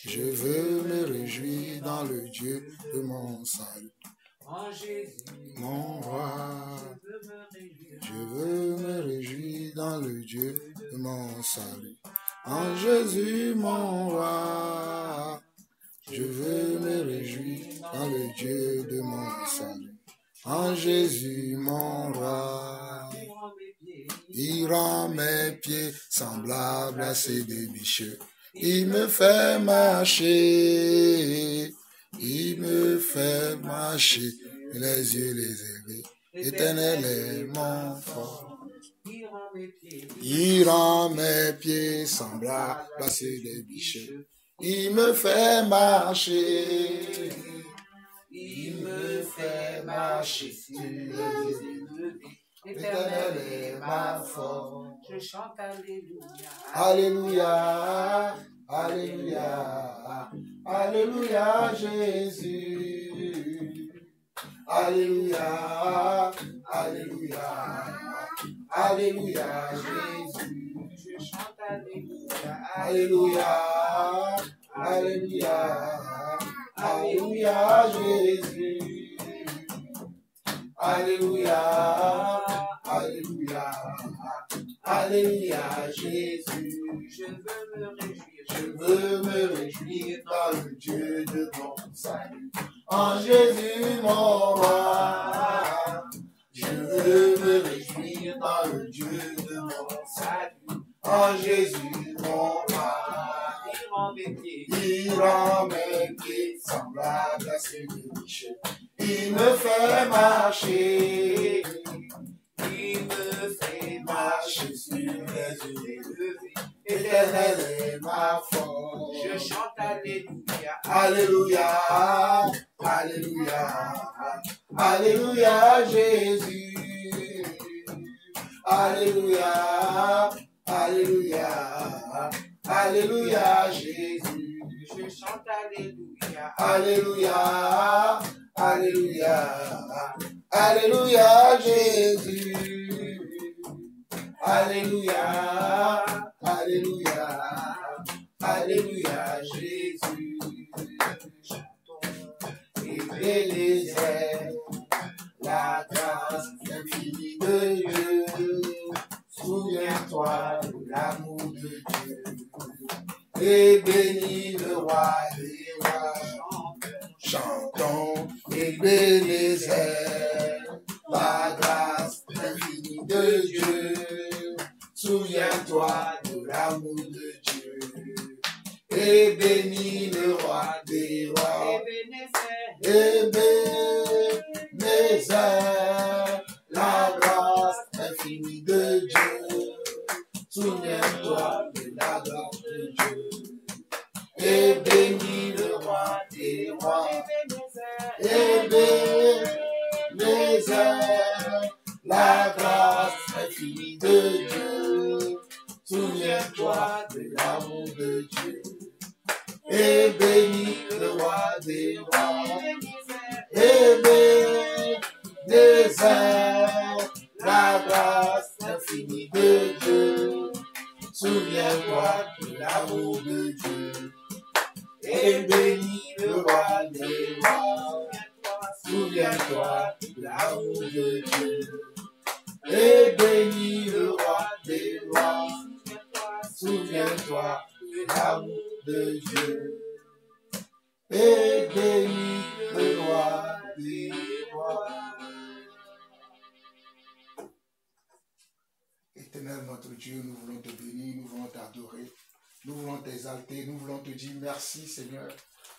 Je veux me réjouir dans le Dieu de mon salut. En Jésus, Mon roi, je veux me réjouir. je veux me réjouir dans le Dieu de mon salut. En Jésus, mon roi, je veux me réjouir dans le Dieu de mon salut. En Jésus, mon roi, il rend mes pieds semblables à ceux des bicheux. Il me fait marcher, il me fait marcher, les yeux les élevés. Éternel est mon fort. Il rend mes pieds semblables à ceux des bicheux. Il me fait marcher, il me fait marcher sur les yeux élevés. Éternel est ma force. Je chante Alléluia. Alléluia, Alléluia, Alléluia Jésus. Alléluia, Alléluia, Alléluia Jésus. Je chante Alléluia. Alléluia, Alléluia, Alléluia Jésus. Alléluia, Alléluia, Alléluia Jésus. Je veux me réjouir dans le Dieu de mon salut. En Jésus mon roi, je veux me réjouir dans le Dieu de mon salut. En Jésus mon roi, il rend mes pieds semblables à ceux des bicheux. Il me fait marcher, il me fait marcher sur les yeux élevés. Éternel est ma force. Je chante Alléluia. Alléluia, Alléluia, Alléluia Jésus. Alléluia, Alléluia, Alléluia Jésus. Je chante Alléluia. Alléluia, Alléluia, Alléluia Jésus. Alléluia, Alléluia, Alléluia Jésus. Ebenezer, la grâce infinie de Dieu. Souviens-toi de l'amour de Dieu. Et bénis le roi des rois. Chantons Ebenezer, la grâce infinie de Dieu. Souviens-toi de l'amour de Dieu. Et bénis le roi des rois. Ebenezer, la grâce infinie de Dieu. Souviens-toi de la grâce de Dieu. Et bénis le roi des rois. Ebenezer, la grâce infinie de Dieu. Souviens-toi de l'amour de Dieu. Et bénis le roi des rois. Ebenezer, la grâce infinie de Dieu. Souviens-toi de l'amour de Dieu. Et bénis le roi des rois. Souviens-toi de l'amour de Dieu. Et bénis le roi des rois. Souviens-toi de l'amour de Dieu. Et bénis le roi des rois. Éternel notre Dieu, nous voulons te bénir, nous voulons t'adorer, nous voulons t'exalter, nous voulons te dire merci Seigneur.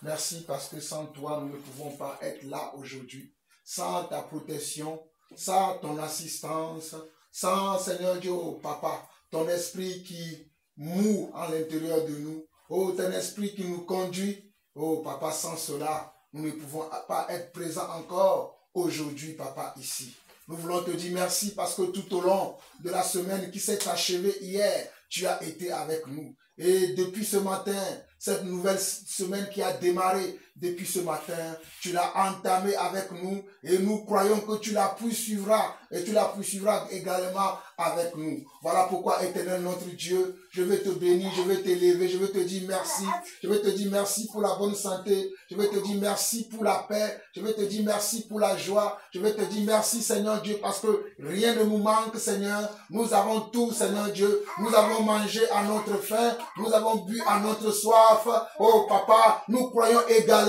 Merci parce que sans toi, nous ne pouvons pas être là aujourd'hui. Sans ta protection, sans ton assistance, sans Seigneur Dieu, oh, Papa, ton esprit qui moue en l'intérieur de nous, oh ton esprit qui nous conduit, oh Papa, sans cela, nous ne pouvons pas être présents encore aujourd'hui, Papa, ici. Nous voulons te dire merci parce que tout au long de la semaine qui s'est achevée hier, tu as été avec nous. Et depuis ce matin, cette nouvelle semaine qui a démarré depuis ce matin, tu l'as entamée avec nous et nous croyons que tu la poursuivras et tu la poursuivras également avec nous. Voilà pourquoi, Éternel notre Dieu, je vais te bénir, je vais t'élever, je vais te dire merci. Je vais te dire merci pour la bonne santé, je vais te dire merci pour la paix, je vais te dire merci pour la joie, je vais te dire merci Seigneur Dieu parce que rien ne nous manque Seigneur. Nous avons tout Seigneur Dieu, nous avons mangé à notre faim, nous avons bu à notre soif. Oh Papa, nous croyons également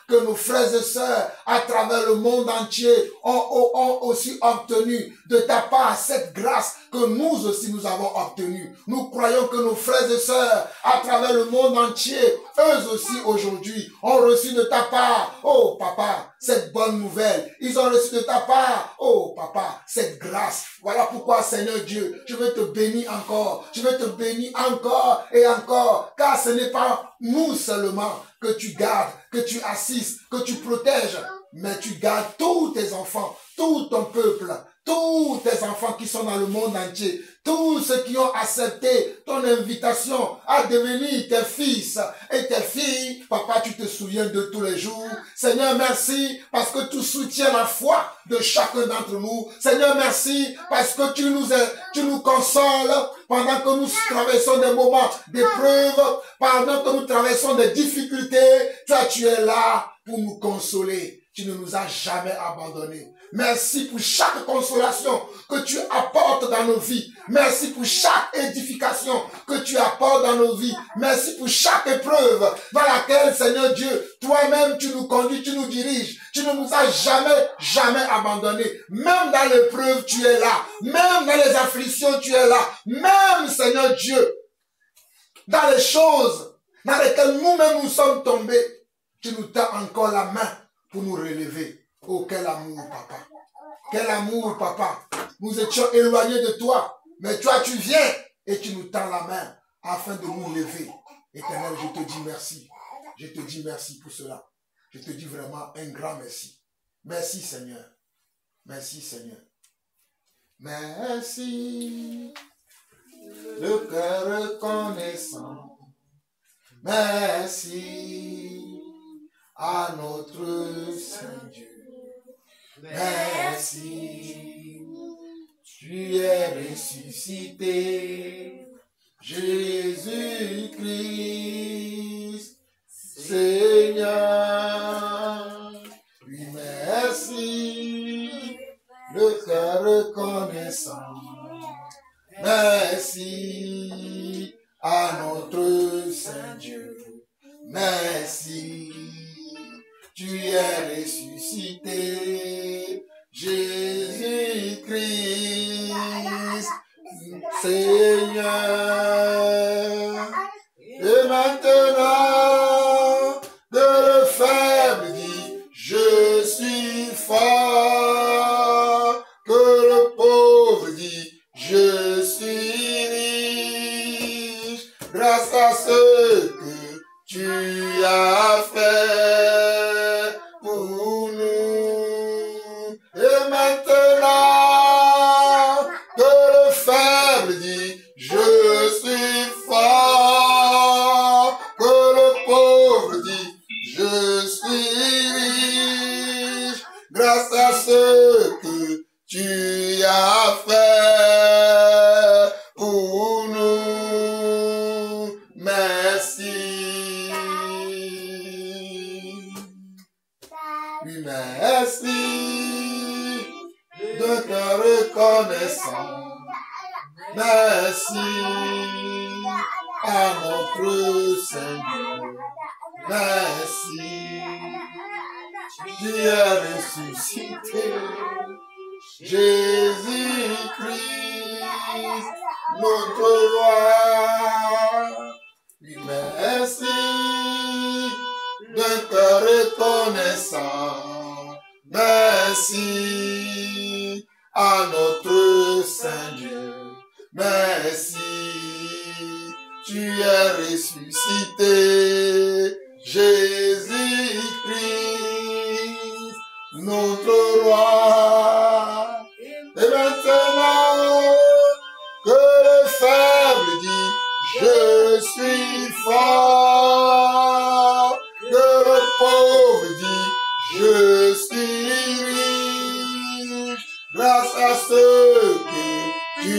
que nos frères et sœurs à travers le monde entier ont aussi obtenu de ta part cette grâce que nous aussi nous avons obtenue. Nous croyons que nos frères et sœurs à travers le monde entier, eux aussi aujourd'hui, ont reçu de ta part, oh Papa, cette bonne nouvelle. Ils ont reçu de ta part, oh Papa, cette grâce. Voilà pourquoi, Seigneur Dieu, je veux te bénir encore. Je veux te bénir encore et encore, car ce n'est pas nous seulement que tu gardes, que tu assistes, que tu protèges, mais tu gardes tous tes enfants, tout ton peuple, tous tes enfants qui sont dans le monde entier, tous ceux qui ont accepté ton invitation à devenir tes fils et tes filles. Papa, tu te souviens de tous les jours. Seigneur, merci parce que tu soutiens la foi de chacun d'entre nous. Seigneur, merci parce que tu nous consoles pendant que nous traversons des moments d'épreuve, pendant que nous traversons des difficultés. Toi, tu es là pour nous consoler. Tu ne nous as jamais abandonnés. Merci pour chaque consolation que tu apportes dans nos vies. Merci pour chaque édification que tu apportes dans nos vies. Merci pour chaque épreuve dans laquelle, Seigneur Dieu, toi-même tu nous conduis, tu nous diriges. Tu ne nous as jamais abandonnés. Même dans l'épreuve, tu es là. Même dans les afflictions, tu es là. Même, Seigneur Dieu, dans les choses dans lesquelles nous-mêmes nous sommes tombés, tu nous tends encore la main pour nous relever. Oh, quel amour, Papa. Quel amour, Papa. Nous étions éloignés de toi, mais toi, tu viens et tu nous tends la main afin de nous lever. Éternel, je te dis merci. Je te dis merci pour cela. Je te dis vraiment un grand merci. Merci, Seigneur. Merci, Seigneur. Merci. Le cœur reconnaissant. Merci à notre Saint Dieu. Merci, tu es ressuscité, Jésus-Christ, Seigneur. Oui, merci, le cœur reconnaissant. Merci à notre Saint Dieu. Merci. Tu es ressuscité, Jésus-Christ, Seigneur. Et maintenant, que le faible dit, je suis fort. Que le pauvre dit, je suis riche. Grâce à ce que tu as fait. Tu as fait pour nous, merci. Oui, merci de te reconnaissant. Merci à notre Seigneur. Merci. Tu es ressuscité. Jésus-Christ, notre roi. Oui, merci d'un cœur reconnaissant. Merci à notre Saint Dieu. Merci, tu es ressuscité. Jésus-Christ, notre roi. Et maintenant que le faible dit, je suis fort. pauvre dit, je suis riche, grâce à ce que tu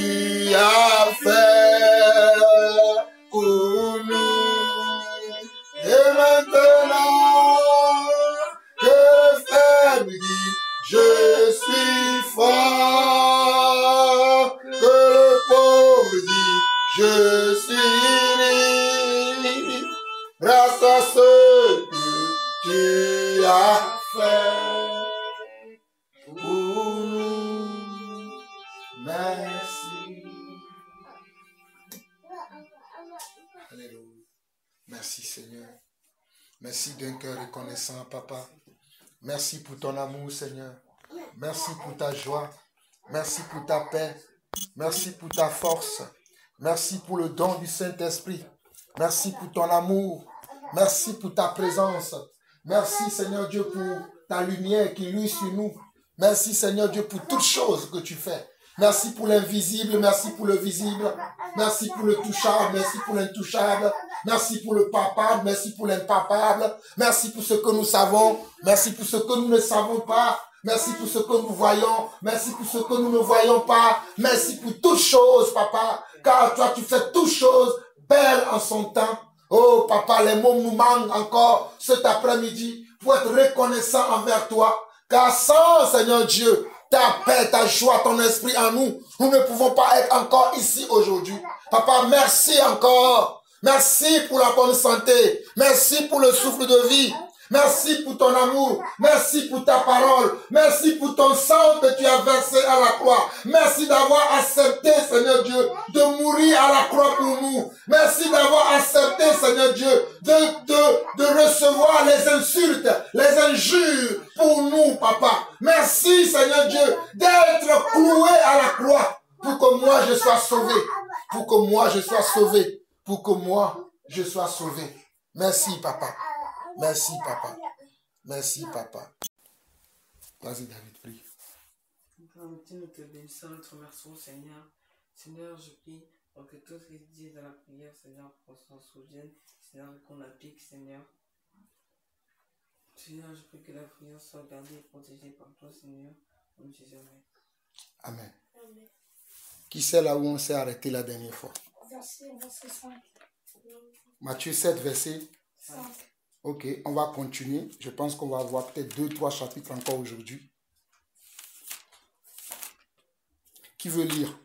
as fait pour nous. Et maintenant que le faible dit, je suis fort, que le pauvre dit, je suis riche, grâce à ce que tu as fait pour nous. Merci. Alléluia. Merci Seigneur. Merci d'un cœur reconnaissant, Papa. Merci pour ton amour, Seigneur. Merci pour ta joie. Merci pour ta paix. Merci pour ta force. Merci pour le don du Saint-Esprit. Merci pour ton amour. Merci pour ta présence. Merci, Seigneur Dieu, pour ta lumière qui luit sur nous. Merci, Seigneur Dieu, pour toutes choses que tu fais. Merci pour l'invisible, merci pour le visible. Merci pour le touchable, merci pour l'intouchable. Merci pour le papable, merci pour l'impapable. Merci pour ce que nous savons, merci pour ce que nous ne savons pas. Merci pour ce que nous voyons, merci pour ce que nous ne voyons pas. Merci pour toutes choses, Papa, car toi tu fais toutes choses belles en son temps. Oh, Papa, les mots nous manquent encore cet après-midi pour être reconnaissant envers toi. Car sans, Seigneur Dieu, ta paix, ta joie, ton esprit en nous, nous ne pouvons pas être encore ici aujourd'hui. Papa, merci encore. Merci pour la bonne santé. Merci pour le souffle de vie. Merci pour ton amour. Merci pour ta parole. Merci pour ton sang que tu as versé à la croix. Merci d'avoir accepté, Seigneur Dieu, de mourir à la croix pour nous. Merci d'avoir accepté, Seigneur Dieu, de recevoir les insultes, les injures pour nous, Papa. Merci, Seigneur Dieu, d'être cloué à la croix pour que moi je sois sauvé. Pour que moi je sois sauvé. Pour que moi je sois sauvé. Merci, Papa. Merci, Papa. Merci, Papa. Vas-y, David, prie. Nous te bénissons, nous te remercions, Seigneur. Seigneur, je prie pour que tout ce qui se dit dans la prière, Seigneur, qu'on s'en souvienne, Seigneur, qu'on applique, Seigneur. Seigneur, je prie que la prière soit gardée et protégée par toi, Seigneur. Comme Jésus. Amen. Amen. Qui sait là où on s'est arrêté la dernière fois? Verset 5. Matthieu 7, verset 5. Ok, on va continuer. Je pense qu'on va avoir peut-être 2-3 chapitres encore aujourd'hui. Qui veut lire?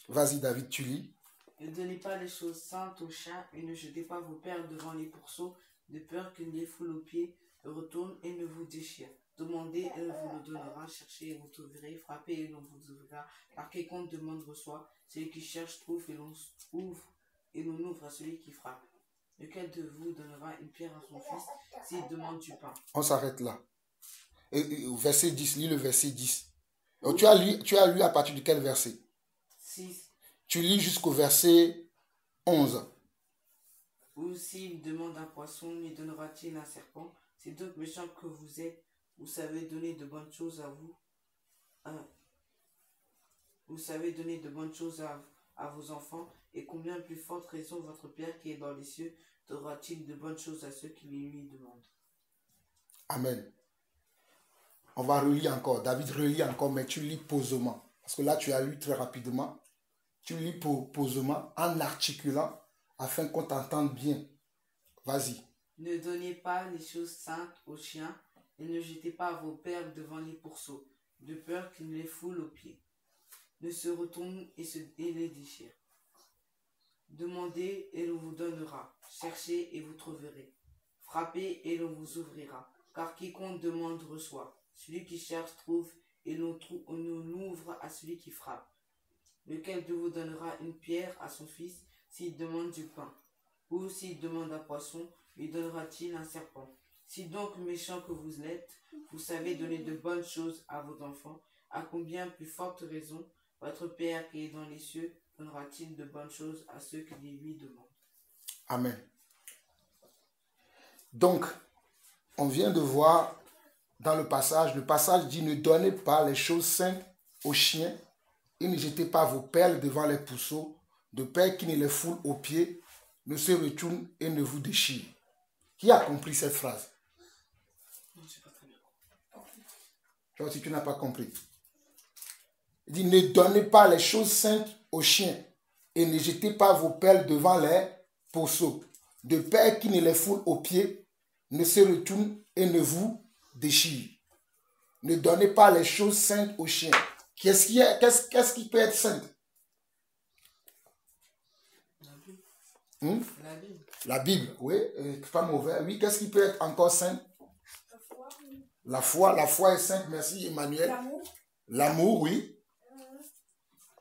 Vas-y, David, tu lis. Ne donnez pas les choses saintes aux chiens et ne jetez pas vos perles devant les pourceaux, de peur qu'ils ne les foulent aux pieds, retournent et ne vous déchirent. Demandez et on vous le donnera, cherchez et vous trouverez, frappez et l'on vous ouvrira. Car quiconque demande reçoit, celui qui cherche trouve et l'on ouvre et l'on ouvre à celui qui frappe. Lequel de vous donnera une pierre à son fils s'il demande du pain? On s'arrête là. Et verset 10, lis le verset 10. Donc, tu as lu à partir de quel verset? 6. Tu lis jusqu'au verset 11. Ou s'il demande un poisson, lui donnera-t-il un serpent? C'est donc méchant que vous êtes. Vous savez donner de bonnes choses à vous. Vous savez donner de bonnes choses à vos enfants. Et combien plus forte raison votre Père qui est dans les cieux donnera-t-il de bonnes choses à ceux qui lui demandent? Amen. On va relire encore. David relit encore, mais tu lis posément. Parce que là, tu as lu très rapidement. Tu lis posément en articulant afin qu'on t'entende bien. Vas-y. Ne donnez pas les choses saintes aux chiens et ne jetez pas vos perles devant les pourceaux, de peur qu'ils ne les foulent aux pieds, ne se retournent et les déchirent. Demandez et l'on vous donnera, cherchez et vous trouverez, frappez et l'on vous ouvrira, car quiconque demande reçoit, celui qui cherche trouve et l'on ouvre à celui qui frappe. Lequel de vous donnera une pierre à son fils s'il demande du pain, ou s'il demande un poisson, lui donnera-t-il un serpent? Si donc méchant que vous êtes, vous savez donner de bonnes choses à vos enfants, à combien plus forte raison votre Père qui est dans les cieux donnera-t-il de bonnes choses à ceux qui lui demandent? Amen. Donc, on vient de voir dans le passage dit ne donnez pas les choses saintes aux chiens et ne jetez pas vos perles devant les pourceaux, de peur qu'ils ne les foulent aux pieds, ne se retournent et ne vous déchirent. Qui a compris cette phrase? Non, je sais pas très bien. Toi aussi, tu n'as pas compris. Il dit, ne donnez pas les choses saintes aux chiens et ne jetez pas vos perles devant les pourceaux, de peur qu'ils ne les foulent aux pieds, ne se retournent et ne vous déchirent. Ne donnez pas les choses saintes aux chiens. Qu'est-ce qui peut être saint? La Bible. La La Bible. La Bible, oui, pas mauvais. Oui, qu'est-ce qui peut être encore saint? La foi. La foi est sainte, merci Emmanuel. L'amour. L'amour, oui.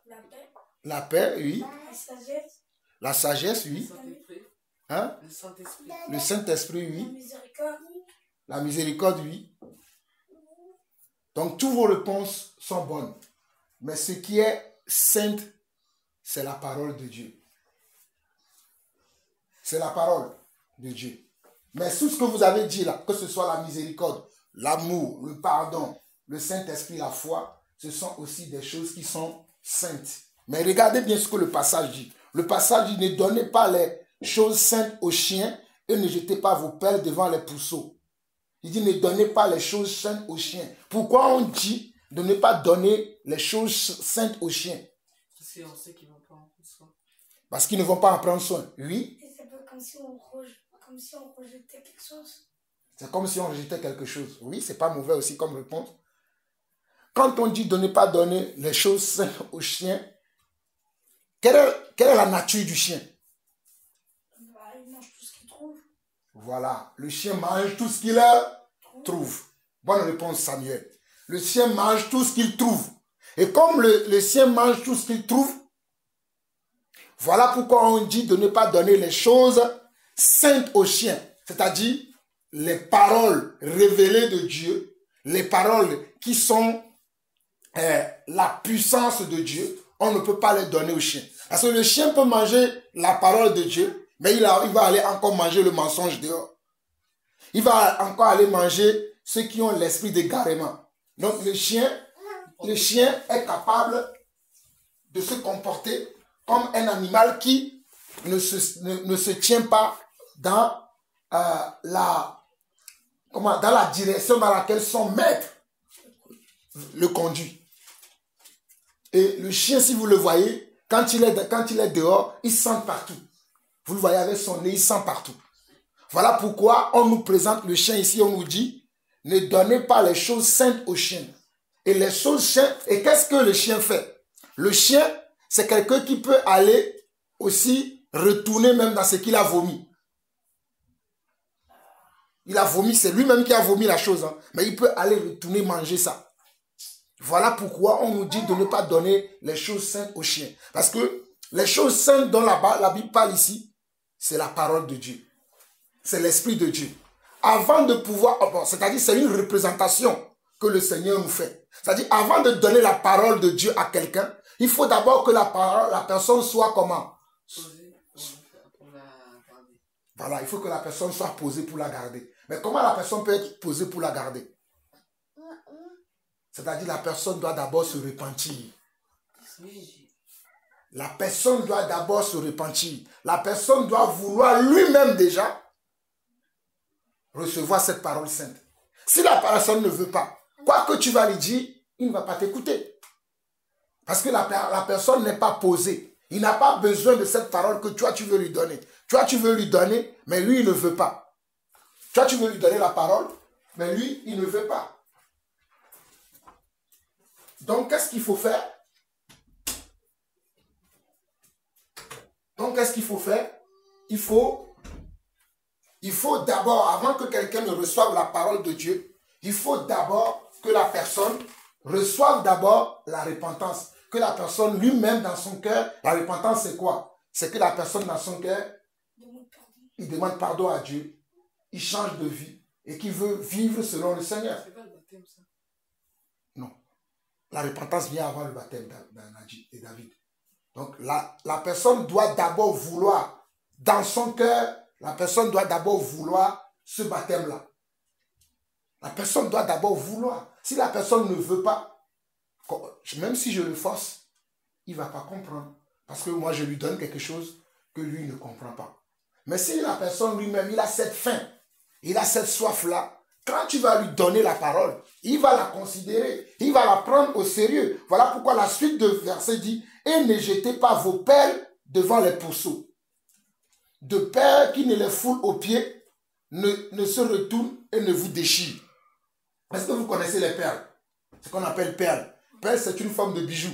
La paix. La paix, oui. La sagesse. La sagesse, Le oui. Saint-Esprit. Hein? Le Saint-Esprit. Le Saint-Esprit, La oui. miséricorde. La miséricorde, oui. Donc, toutes vos réponses sont bonnes. Mais ce qui est sainte, c'est la parole de Dieu. C'est la parole de Dieu. Mais tout ce que vous avez dit là, que ce soit la miséricorde, l'amour, le pardon, le Saint-Esprit, la foi, ce sont aussi des choses qui sont saintes. Mais regardez bien ce que le passage dit. Le passage dit, ne donnez pas les choses saintes aux chiens et ne jetez pas vos perles devant les pourceaux. Il dit, ne donnez pas les choses saintes aux chiens. Pourquoi on dit de ne pas donner les choses saintes aux chiens? Parce qu'on sait qu'ils vont pas en prendre soin. Parce qu'ils ne vont pas en prendre soin. Oui, Et c'est pas comme si on rejetait quelque chose. c'est comme si on rejetait quelque chose. Oui, c'est pas mauvais aussi comme réponse. Quand on dit de ne pas donner les choses saintes aux chiens, quelle est la nature du chien? Bah, il mange tout ce qu'il trouve. Voilà, le chien mange tout ce qu'il trouve. Bonne réponse, Samuel. Le chien mange tout ce qu'il trouve. Et comme le chien mange tout ce qu'il trouve, voilà pourquoi on dit de ne pas donner les choses saintes aux chiens. C'est-à-dire les paroles révélées de Dieu, les paroles qui sont la puissance de Dieu, on ne peut pas les donner aux chiens. Parce que le chien peut manger la parole de Dieu, mais il va aller encore manger le mensonge dehors. Il va encore aller manger ceux qui ont l'esprit d'égarement. Donc le chien est capable de se comporter comme un animal qui ne se tient pas dans la direction dans laquelle son maître le conduit. Et le chien, si vous le voyez, quand il est dehors, il sent partout. Vous le voyez avec son nez, il sent partout. Voilà pourquoi on nous présente le chien ici, on nous dit, ne donnez pas les choses saintes au chien. Et les choses saintes, et qu'est-ce que le chien fait? Le chien, c'est quelqu'un qui peut aller aussi retourner même dans ce qu'il a vomi. Il a vomi, c'est lui-même qui a vomi la chose, hein, mais il peut aller retourner manger ça. Voilà pourquoi on nous dit de ne pas donner les choses saintes aux chiens. Parce que les choses saintes dont la Bible parle ici, c'est la parole de Dieu. C'est l'Esprit de Dieu. Avant de pouvoir, c'est-à-dire c'est une représentation que le Seigneur nous fait. C'est-à-dire avant de donner la parole de Dieu à quelqu'un, il faut d'abord que la personne soit comment? Posé pour la garder. Voilà, il faut que la personne soit posée pour la garder. Mais comment la personne peut être posée pour la garder? C'est-à-dire la personne doit d'abord se repentir. La personne doit d'abord se repentir. La personne doit vouloir lui-même déjà recevoir cette parole sainte. Si la personne ne veut pas, quoi que tu vas lui dire, il ne va pas t'écouter. Parce que la personne n'est pas posée. Il n'a pas besoin de cette parole que toi tu veux lui donner. Toi tu veux lui donner, mais lui il ne veut pas. Toi tu veux lui donner la parole, mais lui il ne veut pas. Donc qu'est-ce qu'il faut faire? Il faut d'abord, avant que quelqu'un ne reçoive la parole de Dieu, il faut d'abord que la personne reçoive d'abord la repentance. Que la personne lui-même dans son cœur, la repentance c'est quoi? C'est que la personne dans son cœur, il demande pardon à Dieu, il change de vie et qu'il veut vivre selon le Seigneur. C'est pas le baptême ça? Non. La repentance vient avant le baptême de David. Donc la personne doit d'abord vouloir, dans son cœur, la personne doit d'abord vouloir ce baptême-là. La personne doit d'abord vouloir. Si la personne ne veut pas, même si je le force, il ne va pas comprendre. Parce que moi, je lui donne quelque chose que lui ne comprend pas. Mais si la personne lui-même, il a cette faim il a cette soif-là. Quand tu vas lui donner la parole, il va la considérer, il va la prendre au sérieux. Voilà pourquoi la suite de verset dit, et ne jetez pas vos perles devant les pourceaux. De peur qui ne les foule aux pieds, ne se retourne et ne vous déchire. Est-ce que vous connaissez les perles? Ce qu'on appelle perles. Perles, c'est une forme de bijou.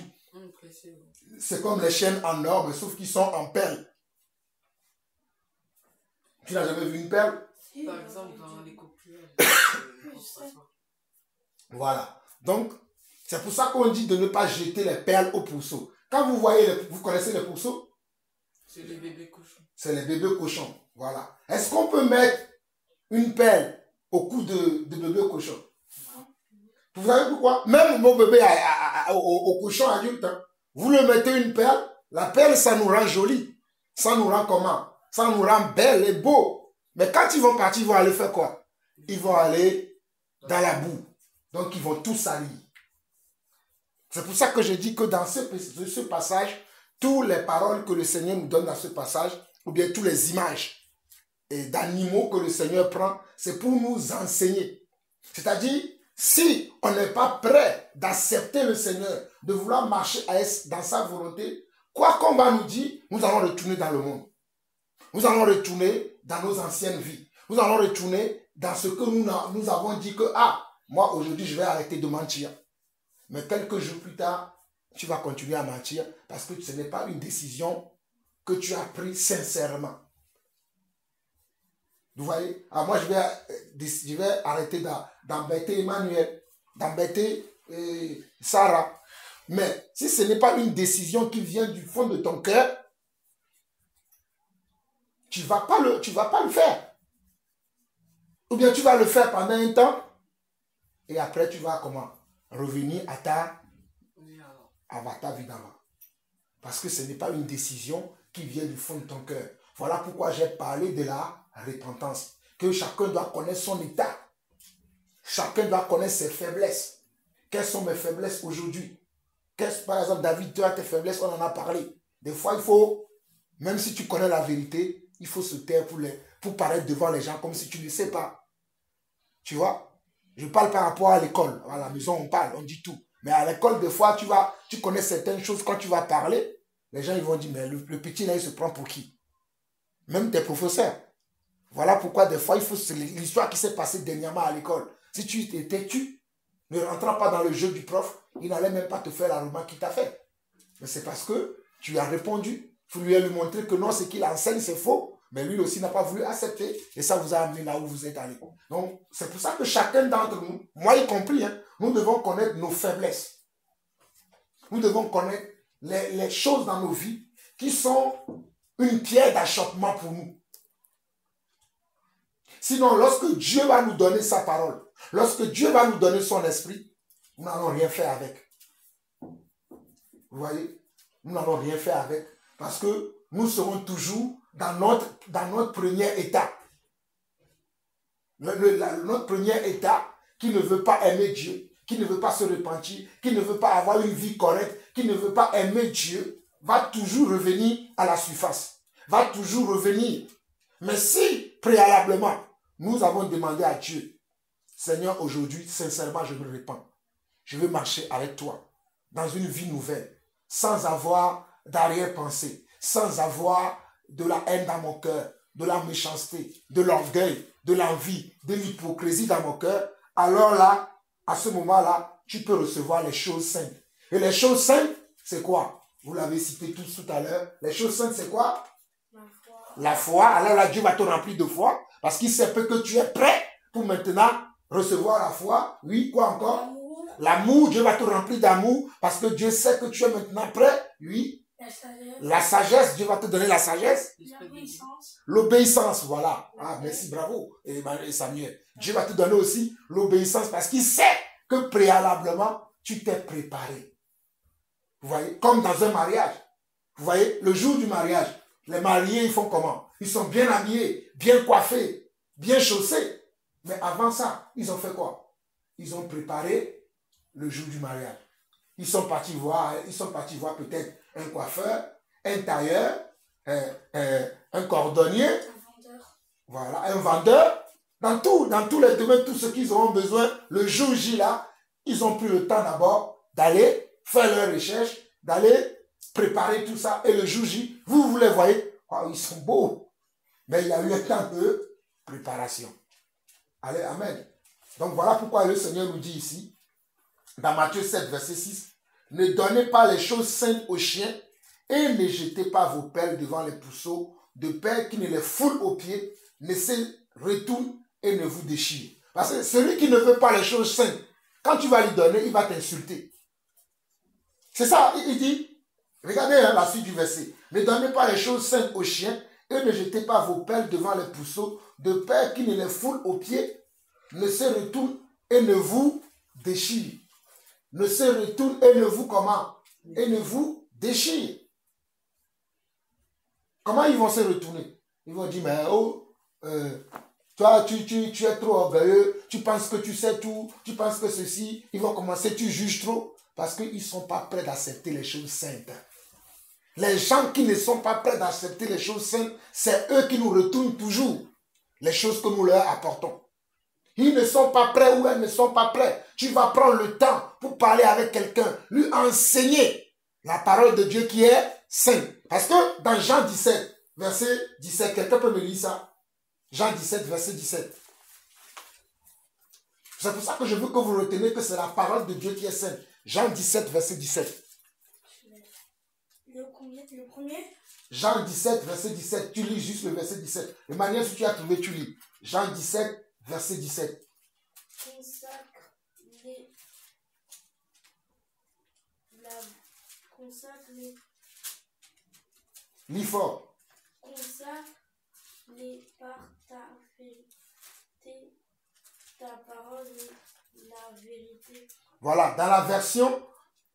C'est comme les chaînes en or, mais sauf qu'ils sont en perles. Tu n'as jamais vu une perle? Par exemple, dans les coupures. Voilà. Donc, c'est pour ça qu'on dit de ne pas jeter les perles au pourceau. Quand vous voyez, vous connaissez les pourceaux? C'est les bébés cochons. C'est les bébés cochons. Voilà. Est-ce qu'on peut mettre une perle au cou de bébé cochon? Vous savez pourquoi? Même mon bébé au cochon adulte, hein, vous le mettez une perle, la perle, ça nous rend joli. Ça nous rend comment? Ça nous rend belle et beau. Mais quand ils vont partir, ils vont aller faire quoi? Ils vont aller dans la boue. Donc, ils vont tout salir. C'est pour ça que je dis que dans ce passage, toutes les paroles que le Seigneur nous donne dans ce passage, ou bien toutes les images d'animaux que le Seigneur prend, c'est pour nous enseigner. C'est-à-dire, si on n'est pas prêt d'accepter le Seigneur, de vouloir marcher dans sa volonté, quoi qu'on va nous dire, nous allons retourner dans le monde. Nous allons retourner dans nos anciennes vies. Nous allons retourner dans ce que nous avons dit que, moi aujourd'hui je vais arrêter de mentir. Mais quelques jours plus tard, tu vas continuer à mentir parce que ce n'est pas une décision que tu as prise sincèrement. Vous voyez? Moi, je vais arrêter d'embêter Emmanuel, d'embêter Sarah. Mais si ce n'est pas une décision qui vient du fond de ton cœur, tu ne vas pas le faire. Ou bien tu vas le faire pendant un temps et après tu vas comment? Revenir à ta vie d'avant. Parce que ce n'est pas une décision qui vient du fond de ton cœur. Voilà pourquoi j'ai parlé de la repentance. Que chacun doit connaître son état. Chacun doit connaître ses faiblesses. Quelles sont mes faiblesses aujourd'hui? Par exemple, David, tu as tes faiblesses, on en a parlé. Des fois, il faut, même si tu connais la vérité, il faut se taire pour paraître devant les gens comme si tu ne sais pas. Tu vois? Je parle par rapport à l'école. À la maison, on parle, on dit tout. Mais à l'école, des fois, tu connais certaines choses. Quand tu vas parler, les gens ils vont dire, mais le petit là, il se prend pour qui? Même tes professeurs. Voilà pourquoi des fois, c'est l'histoire qui s'est passée dernièrement à l'école. Si tu étais têtu, ne rentrant pas dans le jeu du prof, il n'allait même pas te faire la remarque qu'il t'a fait. Mais c'est parce que tu as répondu. Vous lui avez montré que non, ce qu'il enseigne, c'est faux. Mais lui aussi n'a pas voulu accepter. Et ça vous a amené là où vous êtes allé. Donc, c'est pour ça que chacun d'entre nous, moi y compris, nous devons connaître nos faiblesses. Nous devons connaître les choses dans nos vies qui sont une pierre d'achoppement pour nous. Sinon, lorsque Dieu va nous donner sa parole, lorsque Dieu va nous donner son esprit, nous n'allons rien faire avec. Vous voyez? Nous n'allons rien faire avec. Parce que nous serons toujours dans notre premier état. Notre premier état qui ne veut pas aimer Dieu, qui ne veut pas se repentir, qui ne veut pas avoir une vie correcte, qui ne veut pas aimer Dieu, va toujours revenir à la surface. Va toujours revenir. Mais si, préalablement, nous avons demandé à Dieu, Seigneur, aujourd'hui, sincèrement, je me repens. Je veux marcher avec toi dans une vie nouvelle, sans avoir d'arrière-pensée, sans avoir de la haine dans mon cœur, de la méchanceté, de l'orgueil, de l'envie, de l'hypocrisie dans mon cœur, alors là, à ce moment-là, tu peux recevoir les choses saintes. Et les choses saintes, c'est quoi? Vous l'avez cité tous tout à l'heure. Les choses saintes, c'est quoi? La foi. Alors là, Dieu va te remplir de foi, parce qu'il sait que tu es prêt pour maintenant recevoir la foi. Oui, quoi encore? L'amour, Dieu va te remplir d'amour, parce que Dieu sait que tu es maintenant prêt. Oui. La sagesse, Dieu va te donner la sagesse. L'obéissance, voilà. Merci, bravo, et Samuel. Dieu va te donner aussi l'obéissance parce qu'il sait que préalablement, tu t'es préparé. Vous voyez, comme dans un mariage. Vous voyez, le jour du mariage, les mariés, ils font comment? Ils sont bien habillés, bien coiffés, bien chaussés. Mais avant ça, ils ont fait quoi? Ils ont préparé le jour du mariage. Ils sont partis voir peut-être un coiffeur, un tailleur, un cordonnier, voilà, un vendeur, dans tous les domaines, tout ce qu'ils auront besoin, le jour J là, ils ont pris le temps d'abord d'aller faire leurs recherches, d'aller préparer tout ça. Et le jour J, vous les voyez, oh, ils sont beaux. Mais il y a eu un temps de préparation. Allez, amen. Donc voilà pourquoi le Seigneur nous dit ici, dans Matthieu 7, verset 6, ne donnez pas les choses saintes aux chiens et ne jetez pas vos pelles devant les pourceaux, de peur qu'ils ne les foulent aux pieds, ne se retournent et ne vous déchirent. Parce que celui qui ne veut pas les choses saintes, quand tu vas lui donner, il va t'insulter. C'est ça, il dit, regardez la suite du verset, ne donnez pas les choses saintes aux chiens et ne jetez pas vos pelles devant les pourceaux, de peur qu'ils ne les foulent aux pieds, ne se retournent et ne vous déchirent. Ne se retournent et ne vous comment? Et ne vous déchirent. Comment ils vont se retourner? Ils vont dire, mais oh, toi, tu es trop orgueilleux, tu penses que tu sais tout, tu penses que ceci, ils vont commencer, tu juges trop, parce qu'ils ne sont pas prêts d'accepter les choses saintes. Les gens qui ne sont pas prêts d'accepter les choses saintes, c'est eux qui nous retournent toujours les choses que nous leur apportons. Ils ne sont pas prêts ou elles ne sont pas prêts. Tu vas prendre le temps pour parler avec quelqu'un, lui enseigner la parole de Dieu qui est sainte. Parce que dans Jean 17, verset 17, quelqu'un peut me lire ça? Jean 17, verset 17. C'est pour ça que je veux que vous reteniez que c'est la parole de Dieu qui est sainte. Jean 17, verset 17. Le premier? Jean 17, verset 17. Tu lis juste le verset 17. De manière que tu as trouvé, tu lis. Jean 17, verset 17. Consacre-les. Lis fort. Consacre-les par ta vérité. Ta parole est la vérité. Voilà, dans la version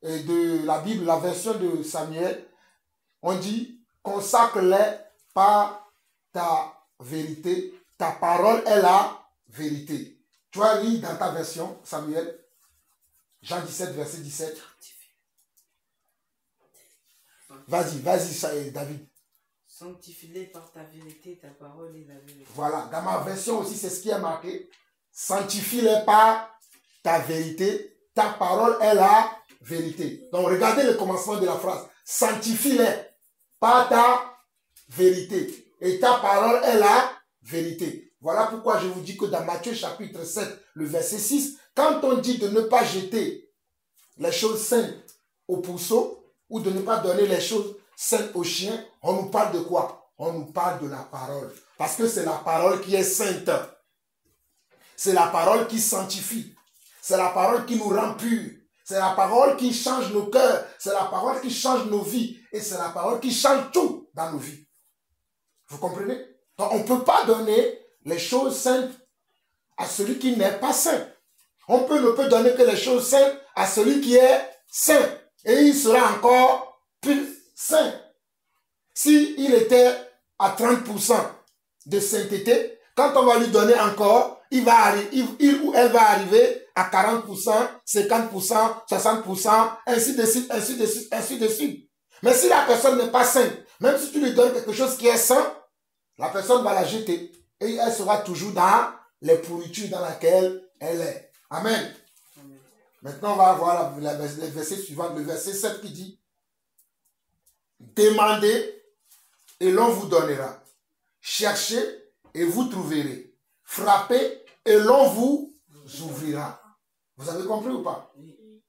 de la Bible, la version de Samuel, on dit consacre-les par ta vérité. Ta parole est la vérité. Tu as lu dans ta version, Samuel, Jean 17, verset 17. Vas-y, David. Sanctifie-les par ta vérité, ta parole est la vérité. Voilà, dans ma version aussi, c'est ce qui est marqué. Sanctifie-les par ta vérité, ta parole est la vérité. Donc, regardez le commencement de la phrase. Sanctifie-les par ta vérité. Et ta parole est la vérité. Voilà pourquoi je vous dis que dans Matthieu chapitre 7, le verset 6, quand on dit de ne pas jeter les choses saintes aux pourceaux, ou de ne pas donner les choses saintes aux chiens, on nous parle de quoi? On nous parle de la parole. Parce que c'est la parole qui est sainte. C'est la parole qui sanctifie. C'est la parole qui nous rend purs. C'est la parole qui change nos cœurs. C'est la parole qui change nos vies. Et c'est la parole qui change tout dans nos vies. Vous comprenez? Donc on ne peut pas donner les choses saintes à celui qui n'est pas saint. On ne peut donner que les choses saintes à celui qui est saint. Et il sera encore plus saint. S'il était à 30% de sainteté, quand on va lui donner encore, il ou elle va arriver à 40%, 50%, 60%, ainsi de suite, ainsi de suite, ainsi de suite. Mais si la personne n'est pas sainte, même si tu lui donnes quelque chose qui est saint, la personne va la jeter. Et elle sera toujours dans les pourritures dans lesquelles elle est. Amen. Maintenant, on va voir le verset suivant, le verset 7 qui dit « Demandez et l'on vous donnera. Cherchez et vous trouverez. Frappez et l'on vous ouvrira. » Vous avez compris ou pas? Oui.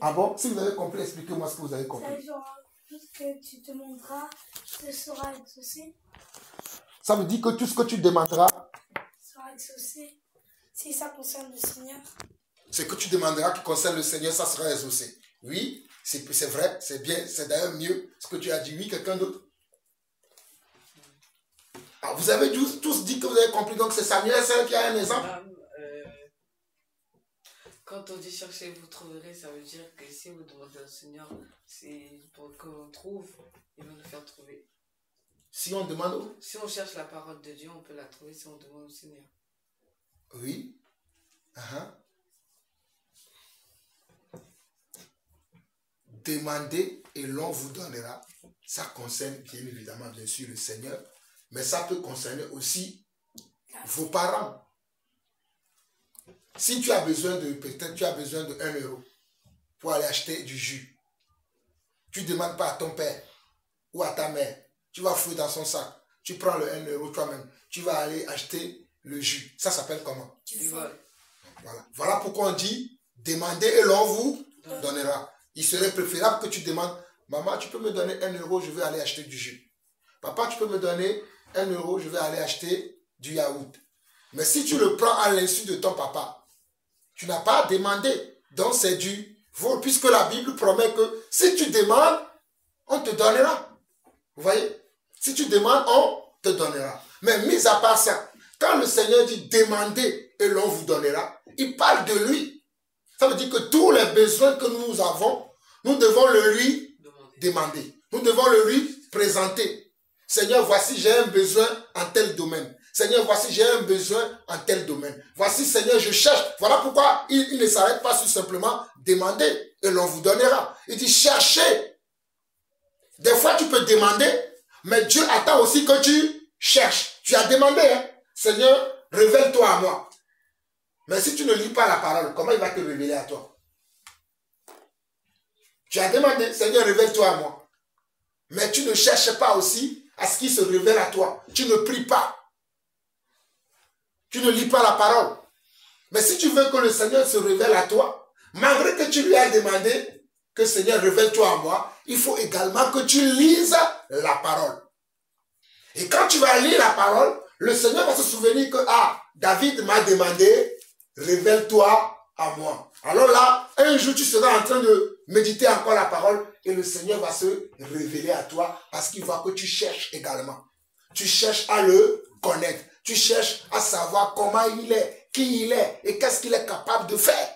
Ah bon? Si vous avez compris, expliquez-moi ce que vous avez compris. Ça, genre, tout ce que tu demanderas, ce sera exaucé. Ça veut dire que tout ce que tu demanderas Sera exaucé. Si ça concerne le Seigneur. Ce que tu demanderas qui concerne le Seigneur, ça sera exaucé. Oui, c'est vrai, c'est bien, c'est d'ailleurs mieux ce que tu as dit. Oui, quelqu'un d'autre? Alors, vous avez tous dit que vous avez compris, donc c'est Samuel seul qui a un exemple. Quand on dit chercher, vous trouverez, ça veut dire que si vous demandez au Seigneur, c'est pour qu'on trouve, il va nous faire trouver. Si on demande... Si on cherche la parole de Dieu, on peut la trouver si on demande au Seigneur. Oui. Demandez et l'on vous donnera. Ça concerne bien évidemment, bien sûr, le Seigneur, mais ça peut concerner aussi vos parents. Si tu as besoin de, peut-être tu as besoin de 1 euro pour aller acheter du jus, tu ne demandes pas à ton père ou à ta mère, tu vas fouiller dans son sac, tu prends le 1 euro toi-même, tu vas aller acheter le jus. Ça s'appelle comment? Du vol. Voilà. Voilà pourquoi on dit, demandez et l'on vous donnera. Il serait préférable que tu demandes, maman, tu peux me donner 1 euro, je vais aller acheter du jus. Papa, tu peux me donner 1 euro, je vais aller acheter du yaourt. Mais si tu le prends à l'insu de ton papa, tu n'as pas demandé. Donc c'est du vol, puisque la Bible promet que si tu demandes, on te donnera. Vous voyez? Si tu demandes, on te donnera. Mais mis à part ça, quand le Seigneur dit demandez et l'on vous donnera, il parle de lui. Ça veut dire que tous les besoins que nous avons, nous devons le lui demander. Nous devons le lui présenter. Seigneur, voici j'ai un besoin en tel domaine. Seigneur, voici j'ai un besoin en tel domaine. Voici, Seigneur, je cherche. Voilà pourquoi il ne s'arrête pas sur simplement demander et l'on vous donnera. Il dit cherchez. Des fois, tu peux demander, mais Dieu attend aussi que tu cherches. Tu as demandé, hein? Seigneur, révèle-toi à moi. Mais si tu ne lis pas la parole, comment il va te révéler à toi? Tu as demandé, Seigneur, révèle-toi à moi. Mais tu ne cherches pas aussi à ce qu'il se révèle à toi. Tu ne pries pas. Tu ne lis pas la parole. Mais si tu veux que le Seigneur se révèle à toi, malgré que tu lui as demandé que Seigneur, révèle-toi à moi, il faut également que tu lises la parole. Et quand tu vas lire la parole, le Seigneur va se souvenir que, ah, David m'a demandé, révèle-toi à moi. Alors là, un jour, tu seras en train de méditer encore la parole et le Seigneur va se révéler à toi parce qu'il voit que tu cherches également. Tu cherches à le connaître. Tu cherches à savoir comment il est, qui il est et qu'est-ce qu'il est capable de faire.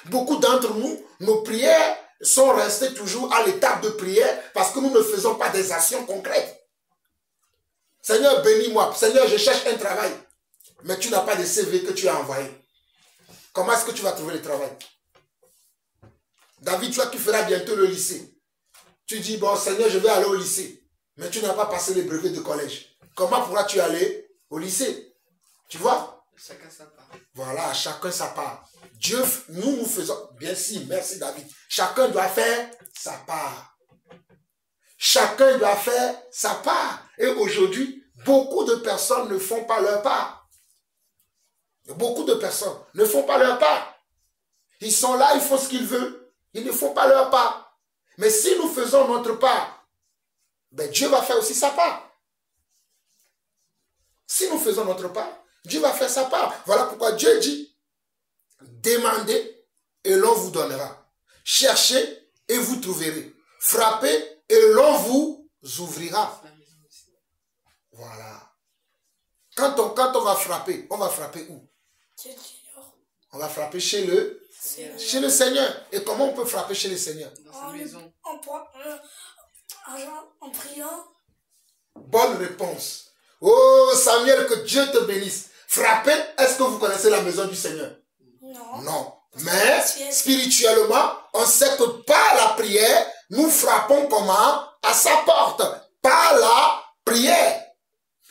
Beaucoup d'entre nous, nos prières sont restées toujours à l'étape de prière parce que nous ne faisons pas des actions concrètes. Seigneur, bénis-moi. Seigneur, je cherche un travail. Mais tu n'as pas de CV que tu as envoyé. Comment est-ce que tu vas trouver le travail? David, toi qui feras bientôt le lycée. Tu dis, bon Seigneur, je vais aller au lycée. Mais tu n'as pas passé les brevets de collège. Comment pourras-tu aller au lycée? Tu vois? Chacun sa part. Voilà, chacun sa part. Dieu, nous faisons... Bien sûr, merci David. Chacun doit faire sa part. Chacun doit faire sa part. Et aujourd'hui, beaucoup de personnes ne font pas leur part. Beaucoup de personnes ne font pas leur part. Ils sont là, ils font ce qu'ils veulent. Ils ne font pas leur part. Mais si nous faisons notre part, ben Dieu va faire aussi sa part. Si nous faisons notre part, Dieu va faire sa part. Voilà pourquoi Dieu dit, demandez et l'on vous donnera. Cherchez et vous trouverez. Frappez et l'on vous ouvrira. Voilà. Quand on va frapper où? On va frapper chez le Seigneur. Et comment on peut frapper chez le Seigneur? Dans sa maison. En priant. Bonne réponse. Oh Samuel, que Dieu te bénisse. Frapper, est-ce que vous connaissez la maison du Seigneur? Non. Non. Mais spirituellement, on sait que par la prière, nous frappons comment? À sa porte. Par la prière.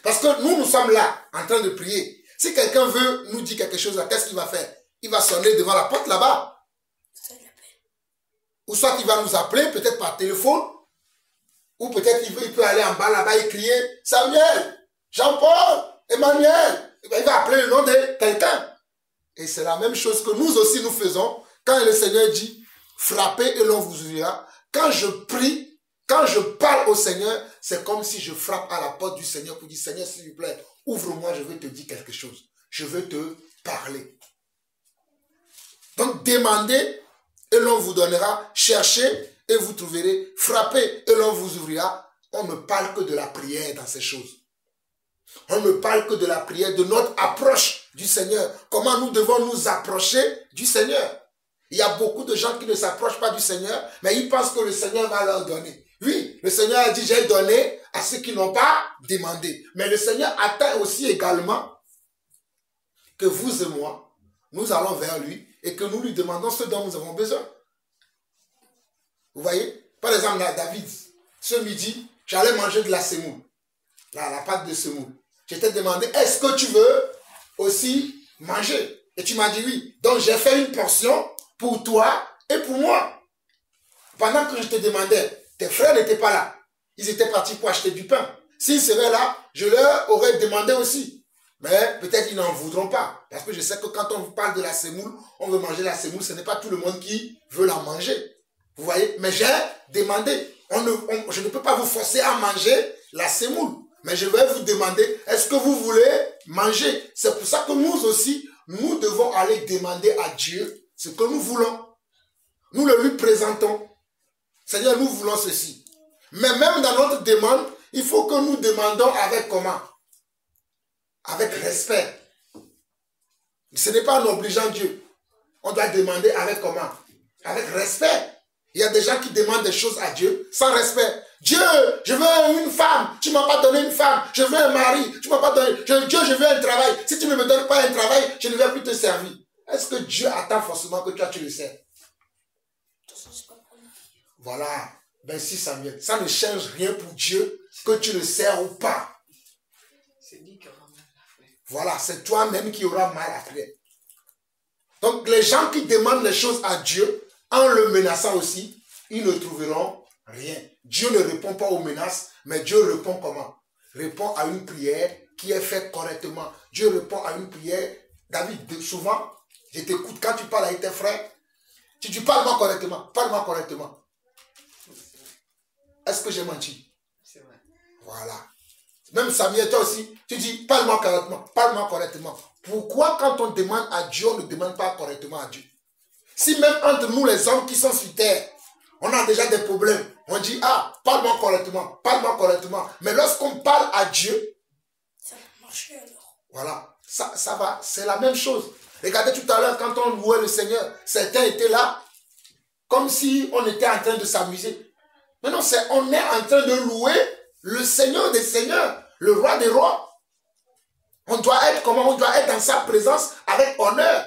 Parce que nous sommes là, en train de prier. Si quelqu'un veut nous dire quelque chose, qu'est-ce qu'il va faire? Il va sonner devant la porte là-bas. Ou soit il va nous appeler, peut-être par téléphone. Ou peut-être il peut aller en bas là-bas et crier « Samuel, Jean-Paul, Emmanuel ». Il va appeler le nom de quelqu'un. Et c'est la même chose que nous aussi nous faisons. Quand le Seigneur dit « Frappez et l'on vous ouvrira ». Quand je prie, quand je parle au Seigneur, c'est comme si je frappe à la porte du Seigneur pour dire « Seigneur, s'il vous plaît, ouvre-moi, je vais te dire quelque chose. Je veux te parler. » Donc, demandez et l'on vous donnera. Cherchez et vous trouverez. Frappez et l'on vous ouvrira. On ne parle que de la prière dans ces choses. On ne parle que de la prière, de notre approche du Seigneur. Comment nous devons nous approcher du Seigneur. Il y a beaucoup de gens qui ne s'approchent pas du Seigneur, mais ils pensent que le Seigneur va leur donner. Oui, le Seigneur a dit, j'ai donné à ceux qui n'ont pas demandé. Mais le Seigneur attend aussi également que vous et moi, nous allons vers lui et que nous lui demandons ce dont nous avons besoin. Vous voyez? Par exemple, David, ce midi, j'allais manger de la semoule. La pâte de semoule. Je t'ai demandé, est-ce que tu veux aussi manger? Et tu m'as dit oui. Donc j'ai fait une portion pour toi et pour moi. Pendant que je te demandais, tes frères n'étaient pas là. Ils étaient partis pour acheter du pain. S'ils seraient là, je leur aurais demandé aussi. Mais peut-être ils n'en voudront pas. Parce que je sais que quand on vous parle de la semoule, on veut manger la semoule, ce n'est pas tout le monde qui veut la manger. Vous voyez? Mais j'ai demandé. Je ne peux pas vous forcer à manger la semoule. Mais je vais vous demander, est-ce que vous voulez manger? C'est pour ça que nous aussi, nous devons aller demander à Dieu ce que nous voulons. Nous le lui présentons. Seigneur, nous voulons ceci. Mais même dans notre demande, il faut que nous demandons avec comment? Avec respect. Ce n'est pas en obligeant Dieu. On doit demander avec comment? Avec respect. Il y a des gens qui demandent des choses à Dieu sans respect. Dieu, je veux une femme. Tu ne m'as pas donné une femme. Je veux un mari. Tu ne m'as pas donné. Dieu, je veux un travail. Si tu ne me donnes pas un travail, je ne vais plus te servir. Est-ce que Dieu attend forcément que toi tu le sers? Voilà. Ben si Samuel, ça ne change rien pour Dieu que tu le sers ou pas. Voilà, c'est toi-même qui auras mal après. Donc les gens qui demandent les choses à Dieu, en le menaçant aussi, ils ne trouveront rien. Dieu ne répond pas aux menaces, mais Dieu répond comment? Répond à une prière qui est faite correctement. Dieu répond à une prière. David, souvent, je t'écoute quand tu parles avec tes frères. Tu dis, parle-moi correctement, parle-moi correctement. Est-ce que j'ai menti? C'est vrai. Voilà. Même Samuel, toi aussi, tu dis, parle-moi correctement, parle-moi correctement. Pourquoi quand on demande à Dieu, on ne demande pas correctement à Dieu? Si même entre nous, les hommes qui sont sur terre, on a déjà des problèmes, on dit, ah, parle-moi correctement, parle-moi correctement. Mais lorsqu'on parle à Dieu, ça va marcher alors. Voilà, ça va, c'est la même chose. Regardez tout à l'heure, quand on louait le Seigneur, certains étaient là, comme si on était en train de s'amuser. Mais non, on est en train de louer le Seigneur des Seigneurs, le Roi des Rois. On doit être comment? On doit être dans sa présence avec honneur.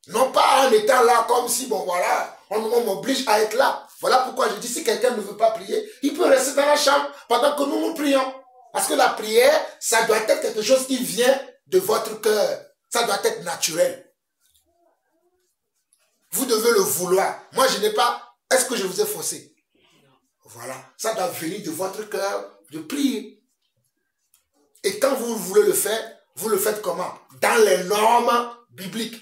Non pas en étant là comme si, bon voilà, on m'oblige à être là. Voilà pourquoi je dis, si quelqu'un ne veut pas prier, il peut rester dans la chambre pendant que nous prions. Parce que la prière, ça doit être quelque chose qui vient de votre cœur. Ça doit être naturel. Vous devez le vouloir. Moi, je n'ai pas... Est-ce que je vous ai forcé? Voilà. Ça doit venir de votre cœur de prier. Et quand vous voulez le faire, vous le faites comment? Dans les normes bibliques.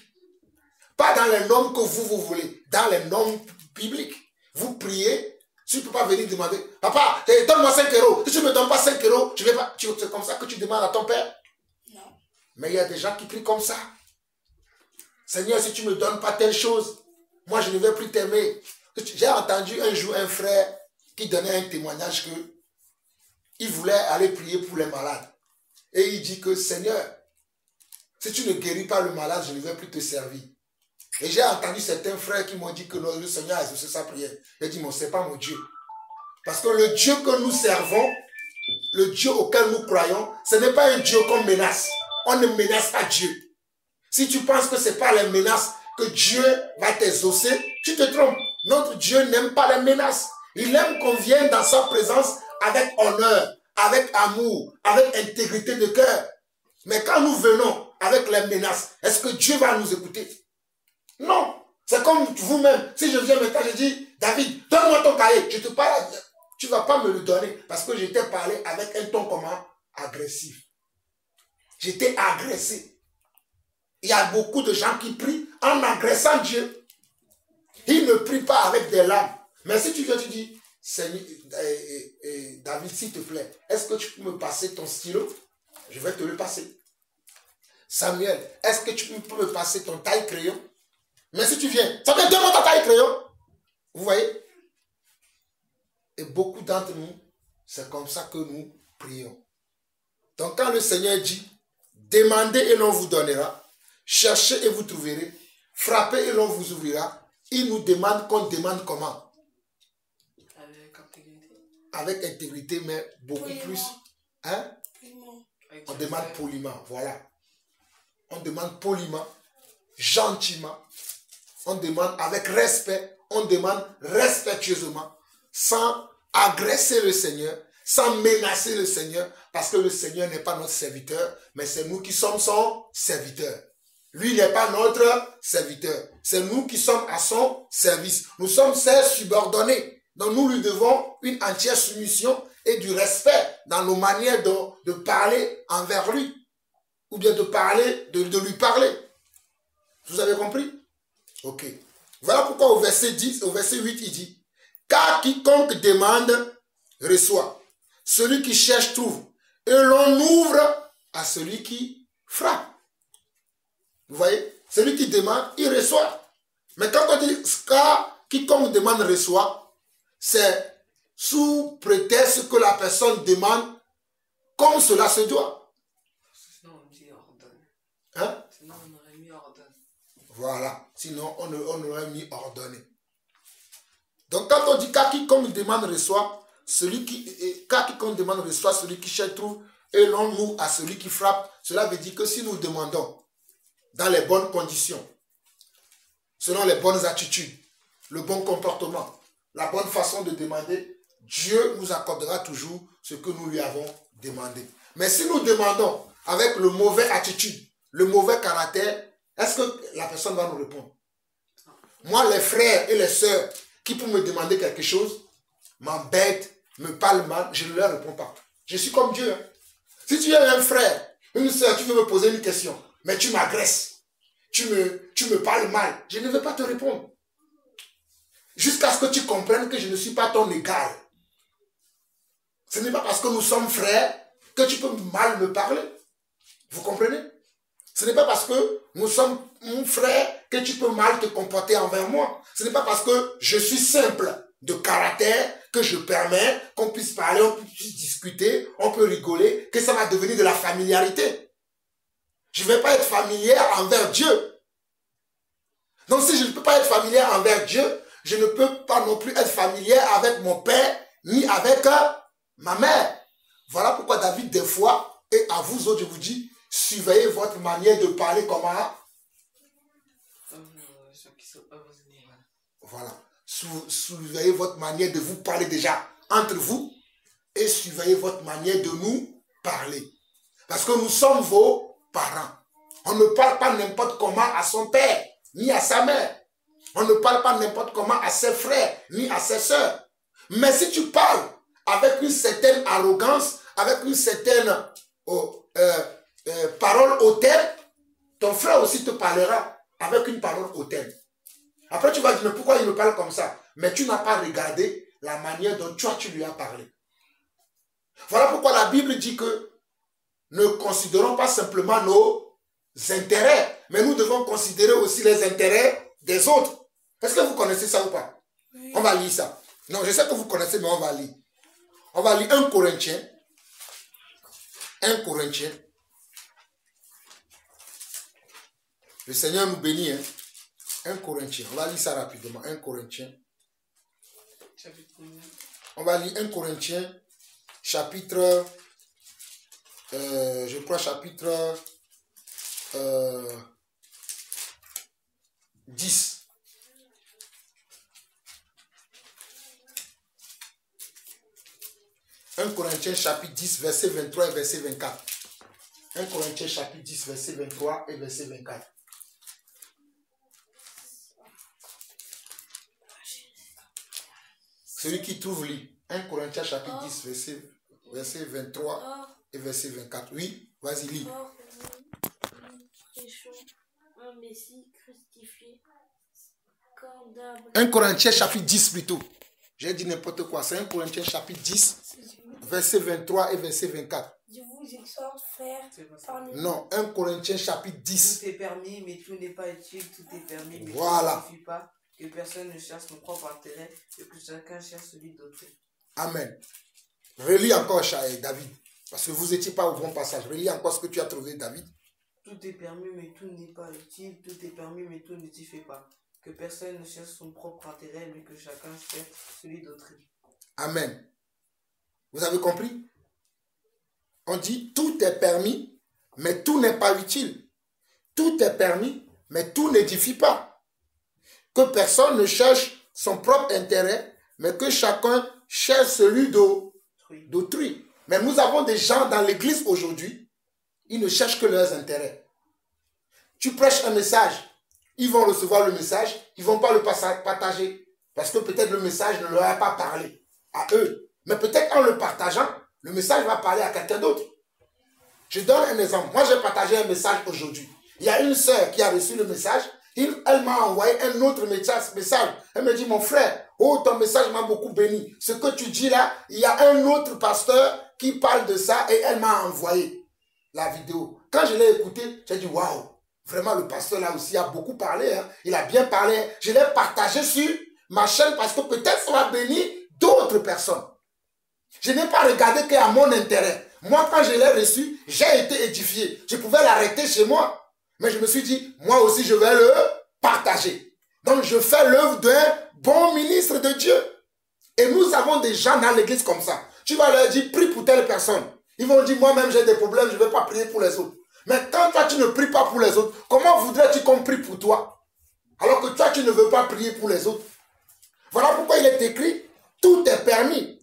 Pas dans les normes que vous voulez. Dans les normes bibliques. Vous priez. Tu ne peux pas venir demander, papa, donne-moi 5 euros. Si tu ne me donnes pas 5 euros, je vais pas. C'est comme ça que tu demandes à ton père? Non. Mais il y a des gens qui prient comme ça. Seigneur, si tu ne me donnes pas telle chose, moi je ne vais plus t'aimer. J'ai entendu un jour un frère qui donnait un témoignage que il voulait aller prier pour les malades. Et il dit que, Seigneur, si tu ne guéris pas le malade, je ne vais plus te servir. Et j'ai entendu certains frères qui m'ont dit que le Seigneur a exaucé sa prière. J'ai dit, mais ce n'est pas mon Dieu. Parce que le Dieu que nous servons, le Dieu auquel nous croyons, ce n'est pas un Dieu qu'on menace. On ne menace pas Dieu. Si tu penses que ce n'est pas les menaces que Dieu va t'exaucer, tu te trompes. Notre Dieu n'aime pas les menaces. Il aime qu'on vienne dans sa présence avec honneur, avec amour, avec intégrité de cœur. Mais quand nous venons avec les menaces, est-ce que Dieu va nous écouter? Non. C'est comme vous-même. Si je viens maintenant, je dis, David, donne-moi ton cahier. Je te parle, tu ne vas pas me le donner parce que je t'ai parlé avec un ton comment? Agressif. J'étais agressé. Il y a beaucoup de gens qui prient en agressant Dieu. Ils ne prient pas avec des larmes. Mais si tu viens, tu dis, Seigneur, David, s'il te plaît, est-ce que tu peux me passer ton stylo? Je vais te le passer. Samuel, est-ce que tu peux me passer ton taille-crayon? Mais si tu viens, ça fait 2 mois ta taille-crayon. Vous voyez? Et beaucoup d'entre nous, c'est comme ça que nous prions. Donc quand le Seigneur dit, demandez et l'on vous donnera, cherchez et vous trouverez, frappez et l'on vous ouvrira, il nous demande qu'on demande comment? Avec intégrité. Avec intégrité, mais beaucoup Poliment. plus. Hein? Poliment. On demande poliment, voilà. On demande poliment, gentiment. On demande avec respect, on demande respectueusement, sans agresser le Seigneur, sans menacer le Seigneur, parce que le Seigneur n'est pas notre serviteur, mais c'est nous qui sommes son serviteur. Lui n'est pas notre serviteur. C'est nous qui sommes à son service. Nous sommes ses subordonnés. Donc nous lui devons une entière soumission et du respect dans nos manières de parler envers lui. Ou bien de parler, de lui parler. Vous avez compris? Ok. Voilà pourquoi au verset 10, au verset 8, il dit, car quiconque demande, reçoit. Celui qui cherche, trouve. Et l'on ouvre à celui qui frappe. Vous voyez? Celui qui demande, il reçoit. Mais quand on dit, car quiconque demande, reçoit, c'est sous prétexte que la personne demande comme cela se doit. Sinon, on dit ordonne. Hein? Sinon, on aurait mis ordonne. Voilà. Sinon, on aurait mis ordonné. Donc, quand on dit car quiconque demande reçoit, car quiconque demande reçoit, celui qui cherche trouve, et l'on ouvre à celui qui frappe, cela veut dire que si nous demandons dans les bonnes conditions, selon les bonnes attitudes, le bon comportement, la bonne façon de demander, Dieu nous accordera toujours ce que nous lui avons demandé. Mais si nous demandons avec le mauvais attitude, le mauvais caractère, est-ce que la personne va nous répondre? Moi, les frères et les sœurs qui pour me demander quelque chose, m'embêtent, me parlent mal, je ne leur réponds pas. Je suis comme Dieu. Hein. Si tu as un frère, une sœur, tu veux me poser une question, mais tu m'agresses, tu me parles mal, je ne vais pas te répondre. Jusqu'à ce que tu comprennes que je ne suis pas ton égal. Ce n'est pas parce que nous sommes frères que tu peux mal me parler. Vous comprenez? Ce n'est pas parce que nous sommes mon frère que tu peux mal te comporter envers moi. Ce n'est pas parce que je suis simple de caractère que je permets qu'on puisse parler, on puisse discuter, on peut rigoler, que ça va devenir de la familiarité. Je ne vais pas être familière envers Dieu. Donc si je ne peux pas être familière envers Dieu, je ne peux pas non plus être familière avec mon père, ni avec ma mère. Voilà pourquoi David, des fois, et à vous autres, je vous dis, surveillez votre manière de parler comment. Voilà. Surveillez votre manière de vous parler déjà entre vous et surveillez votre manière de nous parler. Parce que nous sommes vos parents. On ne parle pas n'importe comment à son père, ni à sa mère. On ne parle pas n'importe comment à ses frères, ni à ses sœurs. Mais si tu parles avec une certaine arrogance, avec une certaine parole hautaine, ton frère aussi te parlera avec une parole hautaine. Après, tu vas dire, mais pourquoi il me parle comme ça? Mais tu n'as pas regardé la manière dont toi, tu lui as parlé. Voilà pourquoi la Bible dit que ne considérons pas simplement nos intérêts, mais nous devons considérer aussi les intérêts des autres. Est-ce que vous connaissez ça ou pas? Oui. On va lire ça. Non, je sais que vous connaissez, mais on va lire. On va lire 1 Corinthiens. 1 Corinthiens. Le Seigneur nous bénit. Hein? 1 Corinthiens. On va lire ça rapidement. 1 Corinthiens. On va lire 1 Corinthiens, chapitre, je crois chapitre 10. 1 Corinthiens chapitre 10, verset 23 et verset 24. 1 Corinthiens chapitre 10, verset 23 et verset 24. Celui qui trouve lit. 1 Corinthiens chapitre 10, verset 23 et verset 24. Oui, vas-y, lis. Nous prêchons un Messie crucifié. 1 Corinthiens chapitre 10 plutôt. J'ai dit n'importe quoi. C'est 1 Corinthiens chapitre 10, verset 23 et verset 24. Je vous exhorte, frère. Non, 1 Corinthiens chapitre 10. Tout est permis, mais tout n'est pas utile. Tout est permis, mais voilà. tout ne suffit pas. Que personne ne cherche son propre intérêt et que chacun cherche celui d'autrui. Amen. Relis encore, David. Parce que vous n'étiez pas au bon passage. Relis encore ce que tu as trouvé, David. Tout est permis, mais tout n'est pas utile. Tout est permis, mais tout ne suffit pas. Que personne ne cherche son propre intérêt, mais que chacun cherche celui d'autrui. Amen. Vous avez compris? On dit tout est permis, mais tout n'est pas utile. Tout est permis, mais tout n'édifie pas. Que personne ne cherche son propre intérêt, mais que chacun cherche celui d'autrui. Mais nous avons des gens dans l'église aujourd'hui, ils ne cherchent que leurs intérêts. Tu prêches un message. Ils vont recevoir le message. Ils ne vont pas le partager. Parce que peut-être le message ne leur a pas parlé à eux. Mais peut-être en le partageant, le message va parler à quelqu'un d'autre. Je donne un exemple. Moi, j'ai partagé un message aujourd'hui. Il y a une sœur qui a reçu le message. Elle m'a envoyé un autre message. Elle me dit, mon frère, oh, ton message m'a beaucoup béni. Ce que tu dis là, il y a un autre pasteur qui parle de ça et elle m'a envoyé la vidéo. Quand je l'ai écouté, j'ai dit, waouh, vraiment le pasteur là aussi a beaucoup parlé. Hein. Il a bien parlé. Je l'ai partagé sur ma chaîne parce que peut-être ça va bénir d'autres personnes. Je n'ai pas regardé qu'à mon intérêt. Moi, quand je l'ai reçu, j'ai été édifié. Je pouvais l'arrêter chez moi. Mais je me suis dit, moi aussi, je vais le partager. Donc, je fais l'œuvre d'un bon ministre de Dieu. Et nous avons des gens dans l'église comme ça. Tu vas leur dire, prie pour telle personne. Ils vont dire, moi-même, j'ai des problèmes, je ne vais pas prier pour les autres. Mais quand toi, tu ne pries pas pour les autres, comment voudrais-tu qu'on prie pour toi? Alors que toi, tu ne veux pas prier pour les autres. Voilà pourquoi il est écrit, tout est permis,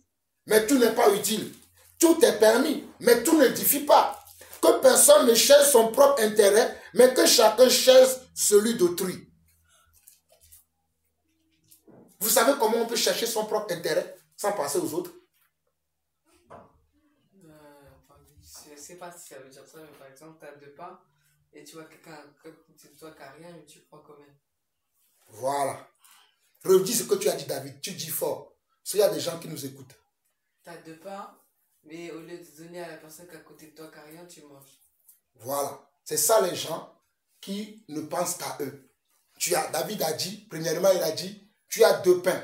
mais tout n'est pas utile. Tout est permis, mais tout n'édifie pas. Que personne ne cherche son propre intérêt, mais que chacun cherche celui d'autrui. Vous savez comment on peut chercher son propre intérêt sans penser aux autres? Je ne sais pas si ça veut dire ça, mais par exemple, tu as 2 pains et tu vois quelqu'un qui n'a rien, mais tu prends quand même. Voilà. Redis ce que tu as dit, David. Tu dis fort. Parce qu'il y a des gens qui nous écoutent. Tu as 2 pains, mais au lieu de donner à la personne qui est à côté de toi qui n'a rien, tu manges. Voilà. C'est ça les gens qui ne pensent qu'à eux. David a dit, premièrement, il a dit, tu as 2 pains.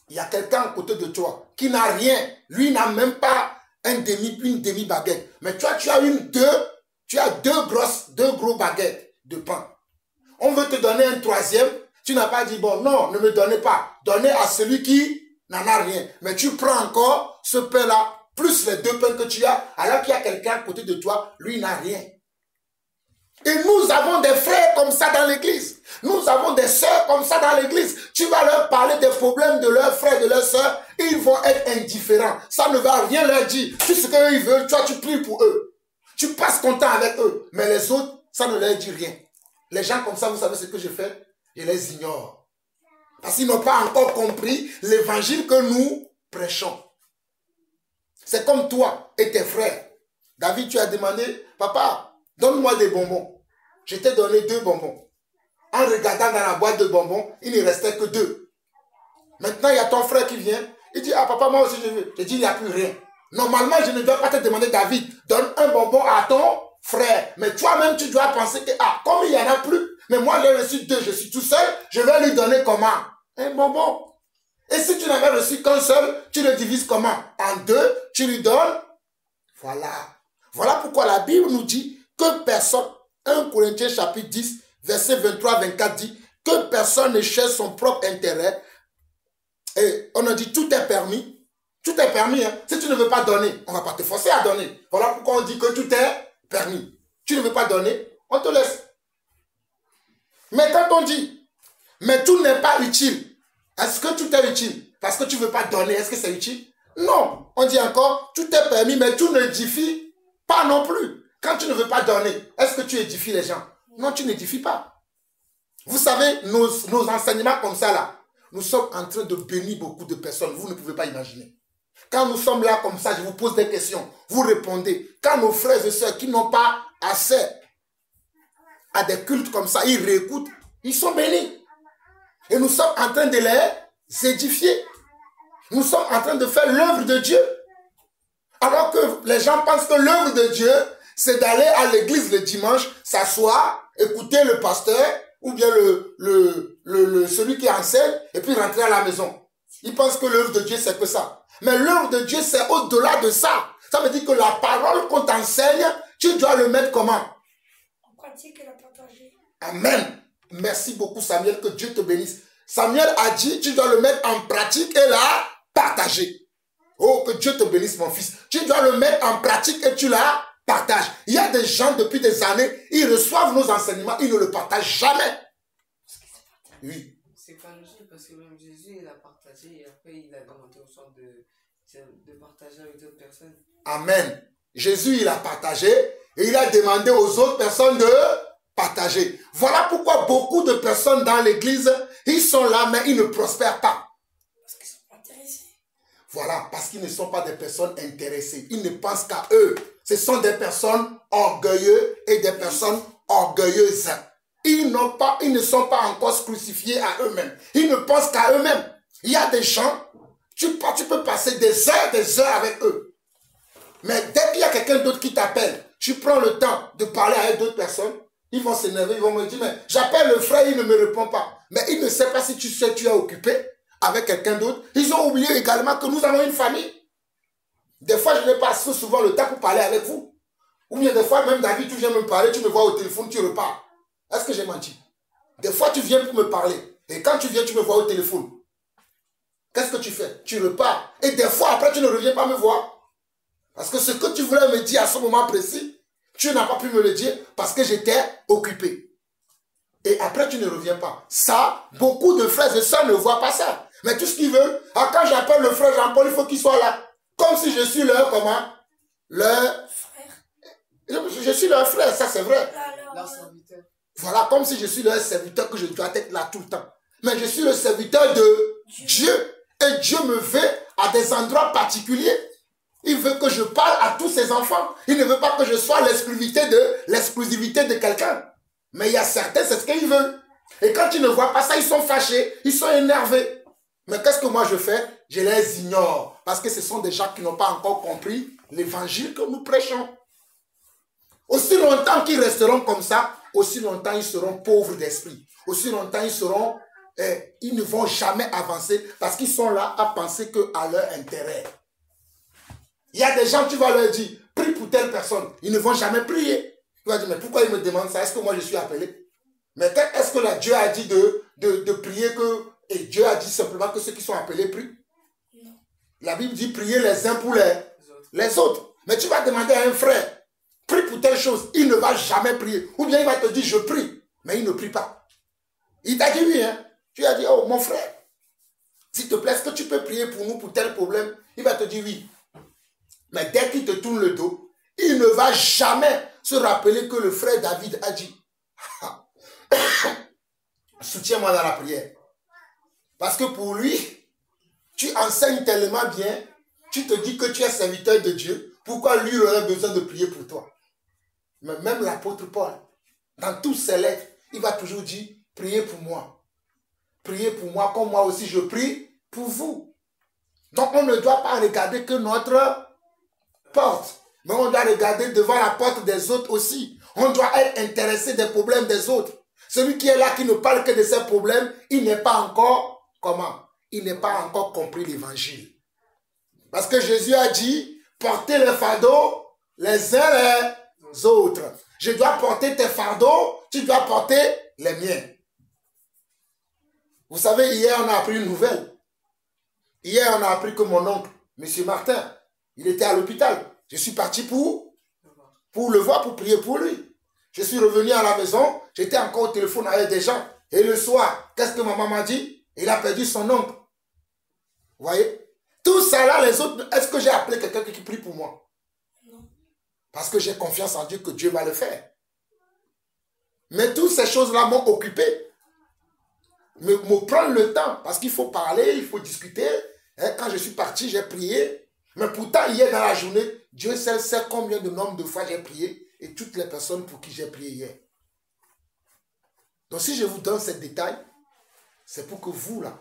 Il y a quelqu'un à côté de toi qui n'a rien. Lui n'a même pas une demi-baguette. Mais toi, tu as deux gros baguettes de pain. On veut te donner un 3e. Tu n'as pas dit, bon, non, ne me donnez pas. Donnez à celui qui n'en a rien. Mais tu prends encore ce pain-là, plus les 2 pains que tu as, alors qu'il y a quelqu'un à côté de toi, lui n'a rien. Et nous avons des frères comme ça dans l'église. Nous avons des sœurs comme ça dans l'église. Tu vas leur parler des problèmes de leurs frères, de leurs sœurs, et ils vont être indifférents. Ça ne va rien leur dire. Tout ce qu'eux ils veulent, toi tu pries pour eux. Tu passes ton temps avec eux. Mais les autres, ça ne leur dit rien. Les gens comme ça, vous savez ce que je fais? Je les ignore. Parce qu'ils n'ont pas encore compris l'évangile que nous prêchons. C'est comme toi et tes frères. David, tu as demandé, papa, donne-moi des bonbons. Je t'ai donné 2 bonbons. En regardant dans la boîte de bonbons, il ne restait que 2. Maintenant, il y a ton frère qui vient. Il dit, ah papa, moi aussi je veux. Je dis, il n'y a plus rien. Normalement, je ne dois pas te demander, David, donne un bonbon à ton frère. Mais toi-même, tu dois penser que, ah, comme il n'y en a plus, mais moi j'ai reçu 2, je suis tout seul, je vais lui donner comment? Un bonbon. Et si tu n'avais reçu qu'un seul, tu le divises comment? En 2, tu lui donnes. Voilà. Voilà pourquoi la Bible nous dit que personne, 1 Corinthiens chapitre 10, verset 23-24 dit que personne ne cherche son propre intérêt. Et on a dit tout est permis. Tout est permis. Hein. Si tu ne veux pas donner, on ne va pas te forcer à donner. Voilà pourquoi on dit que tout est permis. Tu ne veux pas donner, on te laisse. Mais quand on dit, mais tout n'est pas utile, est-ce que tout est utile? Parce que tu ne veux pas donner, est-ce que c'est utile? Non. On dit encore, tout est permis, mais tout n'édifie pas non plus. Quand tu ne veux pas donner, est-ce que tu édifies les gens? Non, tu n'édifies pas. Vous savez, nos enseignements comme ça, là, nous sommes en train de bénir beaucoup de personnes. Vous ne pouvez pas imaginer. Quand nous sommes là comme ça, je vous pose des questions. Vous répondez. Quand nos frères et sœurs qui n'ont pas accès à des cultes comme ça, ils réécoutent, ils sont bénis. Et nous sommes en train de les édifier. Nous sommes en train de faire l'œuvre de Dieu. Alors que les gens pensent que l'œuvre de Dieu, c'est d'aller à l'église le dimanche, s'asseoir, écouter le pasteur, ou bien celui qui enseigne, et puis rentrer à la maison. Ils pensent que l'œuvre de Dieu, c'est que ça. Mais l'œuvre de Dieu, c'est au-delà de ça. Ça veut dire que la parole qu'on t'enseigne, tu dois le mettre comment? En pratique et la partager. Amen. Merci beaucoup, Samuel, que Dieu te bénisse. Samuel a dit, tu dois le mettre en pratique et la partager. Oh, que Dieu te bénisse, mon fils. Tu dois le mettre en pratique et tu la partages. Il y a des gens, depuis des années, ils reçoivent nos enseignements, ils ne le partagent jamais. Oui. C'est pas logique parce que même Jésus, il a partagé et après il a demandé aux gens de partager avec d'autres personnes. Amen. Jésus, il a partagé et il a demandé aux autres personnes de partager. Voilà pourquoi beaucoup de personnes dans l'église, ils sont là, mais ils ne prospèrent pas. Parce qu'ils sont pas intéressés. Voilà, parce qu'ils ne sont pas des personnes intéressées. Ils ne pensent qu'à eux. Ce sont des personnes orgueilleuses et des personnes orgueilleuses. Ils ne sont pas encore crucifiés à eux-mêmes. Ils ne pensent qu'à eux-mêmes. Il y a des gens, tu peux passer des heures avec eux. Mais dès qu'il y a quelqu'un d'autre qui t'appelle, tu prends le temps de parler avec d'autres personnes, ils vont s'énerver, ils vont me dire, mais j'appelle le frère, il ne me répond pas. Mais il ne sait pas si tu es occupé avec quelqu'un d'autre. Ils ont oublié également que nous avons une famille. Des fois, je n'ai pas souvent le temps pour parler avec vous. Ou bien des fois, même David, tu viens me parler, tu me vois au téléphone, tu repars. Est-ce que j'ai menti? Des fois, tu viens pour me parler. Et quand tu viens, tu me vois au téléphone. Qu'est-ce que tu fais? Tu repars. Et des fois, après, tu ne reviens pas me voir. Parce que ce que tu voulais me dire à ce moment précis, tu n'as pas pu me le dire parce que j'étais occupé. Et après, tu ne reviens pas. Ça, beaucoup de frères et sœurs ne voient pas ça. Mais tout ce qu'ils veulent, quand j'appelle le frère Jean-Paul, il faut qu'il soit là. Comme si je suis leur, comment? Leur frère. Je suis leur frère, ça c'est vrai. Leur serviteur. Voilà, comme si je suis leur serviteur, que je dois être là tout le temps. Mais je suis le serviteur de Dieu. Et Dieu me veut à des endroits particuliers. Il veut que je parle à tous ses enfants. Il ne veut pas que je sois l'exclusivité de quelqu'un. Mais il y a certains, c'est ce qu'ils veulent. Et quand ils ne voient pas ça, ils sont fâchés, ils sont énervés. Mais qu'est-ce que moi je fais? Je les ignore. Parce que ce sont des gens qui n'ont pas encore compris l'évangile que nous prêchons. Aussi longtemps qu'ils resteront comme ça, aussi longtemps ils seront pauvres d'esprit. Aussi longtemps ils ne vont jamais avancer parce qu'ils sont là à penser qu'à leur intérêt. Il y a des gens, tu vas leur dire, prie pour telle personne. Ils ne vont jamais prier. Tu vas dire, mais pourquoi ils me demandent ça? Est-ce que moi je suis appelé? Mais est-ce que Dieu a dit de prier que... Et Dieu a dit simplement que ceux qui sont appelés prient? Non. La Bible dit prier les uns pour les autres. Mais tu vas demander à un frère, prie pour telle chose. Il ne va jamais prier. Ou bien il va te dire, je prie. Mais il ne prie pas. Il t'a dit oui, hein? Tu as dit, oh mon frère, s'il te plaît, est-ce que tu peux prier pour nous pour tel problème? Il va te dire oui. Mais dès qu'il te tourne le dos, il ne va jamais se rappeler que le frère David a dit soutiens-moi dans la prière. Parce que pour lui, tu enseignes tellement bien, tu te dis que tu es serviteur de Dieu. Pourquoi lui aurait besoin de prier pour toi? Mais même l'apôtre Paul, dans toutes ses lettres, il va toujours dire priez pour moi. Priez pour moi comme moi aussi je prie pour vous. Donc on ne doit pas regarder que notre porte, mais on doit regarder devant la porte des autres aussi. On doit être intéressé des problèmes des autres. Celui qui est là, qui ne parle que de ses problèmes, il n'est pas encore, comment? Il n'est pas encore compris l'évangile. Parce que Jésus a dit, portez les fardeaux les uns les autres. Je dois porter tes fardeaux, tu dois porter les miens. Vous savez, hier on a appris une nouvelle. Hier on a appris que mon oncle, M. Martin, il était à l'hôpital. Je suis parti pour le voir, pour prier pour lui. Je suis revenu à la maison, j'étais encore au téléphone avec des gens. Et le soir, qu'est-ce que ma maman m'a dit? Il a perdu son oncle. Vous voyez? Tout ça là, les autres, est-ce que j'ai appelé quelqu'un qui prie pour moi? Non. Parce que j'ai confiance en Dieu que Dieu va le faire. Mais toutes ces choses-là m'ont occupé. Me prendre le temps, parce qu'il faut parler, il faut discuter. Quand je suis parti, j'ai prié. Mais pourtant, hier dans la journée, Dieu seul sait combien de nombre de fois j'ai prié et toutes les personnes pour qui j'ai prié hier. Donc si je vous donne ces détails, c'est pour que vous là,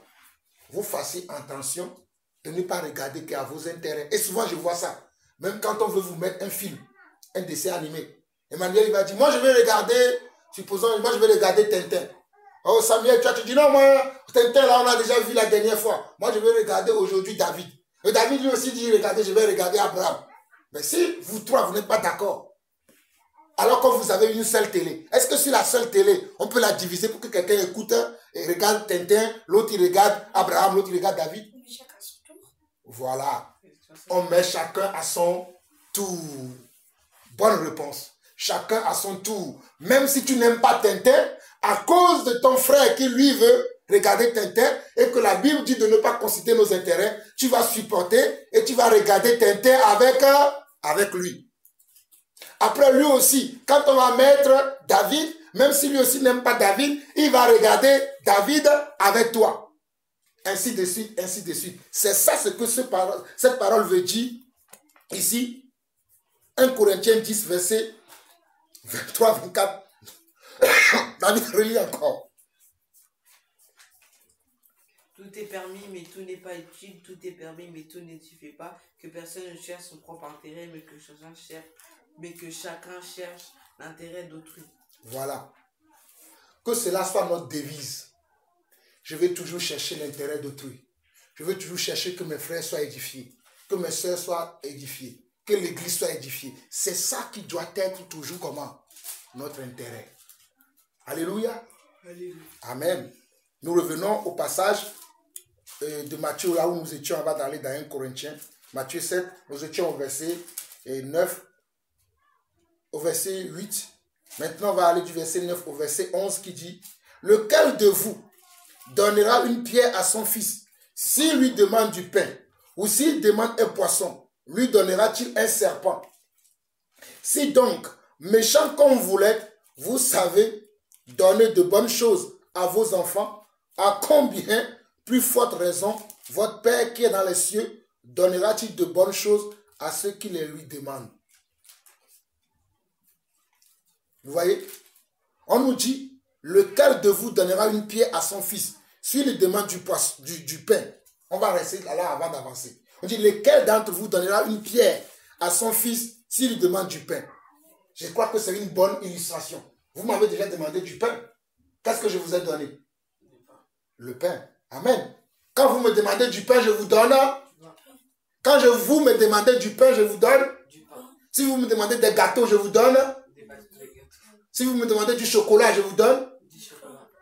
vous fassiez attention de ne pas regarder qu'à vos intérêts. Et souvent je vois ça. Même quand on veut vous mettre un film, un dessin animé. Emmanuel il va dire, moi je vais regarder, supposons, moi je vais regarder Tintin. Oh Samuel, tu dis non, moi, Tintin là on a déjà vu la dernière fois. Moi je vais regarder aujourd'hui David. Et David lui aussi dit, regardez, je vais regarder Abraham. Mais si vous trois, vous n'êtes pas d'accord, alors que vous avez une seule télé, est-ce que sur la seule télé, on peut la diviser pour que quelqu'un écoute et regarde Tintin, l'autre il regarde Abraham, l'autre il regarde David? Chacun son tour. Voilà. On met chacun à son tour. Bonne réponse. Chacun à son tour. Même si tu n'aimes pas Tintin, à cause de ton frère qui lui veut regarder Tintin et que la Bible dit de ne pas considérer nos intérêts, tu vas supporter et tu vas regarder Tintin avec lui. Après lui aussi, quand on va mettre David, même si lui aussi n'aime pas David, il va regarder David avec toi. Ainsi de suite, ainsi de suite. C'est ça ce que cette parole veut dire ici. 1 Corinthiens 10, verset 23, 24. David relit encore. Tout est permis, mais tout n'est pas utile. Tout est permis, mais tout n'édifie pas. Que personne ne cherche son propre intérêt, mais que chacun cherche l'intérêt d'autrui. Voilà. Que cela soit notre devise. Je vais toujours chercher l'intérêt d'autrui. Je veux toujours chercher que mes frères soient édifiés, que mes soeurs soient édifiées, que l'église soit édifiée. C'est ça qui doit être toujours comment? Notre intérêt. Alléluia. Alléluia. Amen. Nous revenons au passage de Matthieu, là où nous étions avant d'aller dans 1 Corinthiens. Matthieu 7, nous étions au verset 9, au verset 8. Maintenant, on va aller du verset 9 au verset 11 qui dit: lequel de vous donnera une pierre à son fils s'il lui demande du pain, ou s'il demande un poisson, lui donnera-t-il un serpent? Si donc, méchant comme vous l'êtes, vous savez donner de bonnes choses à vos enfants, à combien plus forte raison votre Père qui est dans les cieux donnera-t-il de bonnes choses à ceux qui les lui demandent? Vous voyez? On nous dit, lequel de vous donnera une pierre à son fils s'il lui demande du pain? On va rester là avant d'avancer. On dit, lequel d'entre vous donnera une pierre à son fils s'il lui demande du pain? Je crois que c'est une bonne illustration. Vous m'avez déjà demandé du pain. Qu'est-ce que je vous ai donné? Le pain. Amen. Quand vous me demandez du pain, je vous donne. Quand vous me demandez du pain, je vous donne. Si vous me demandez des gâteaux, je vous donne. Si vous me demandez du chocolat, je vous donne.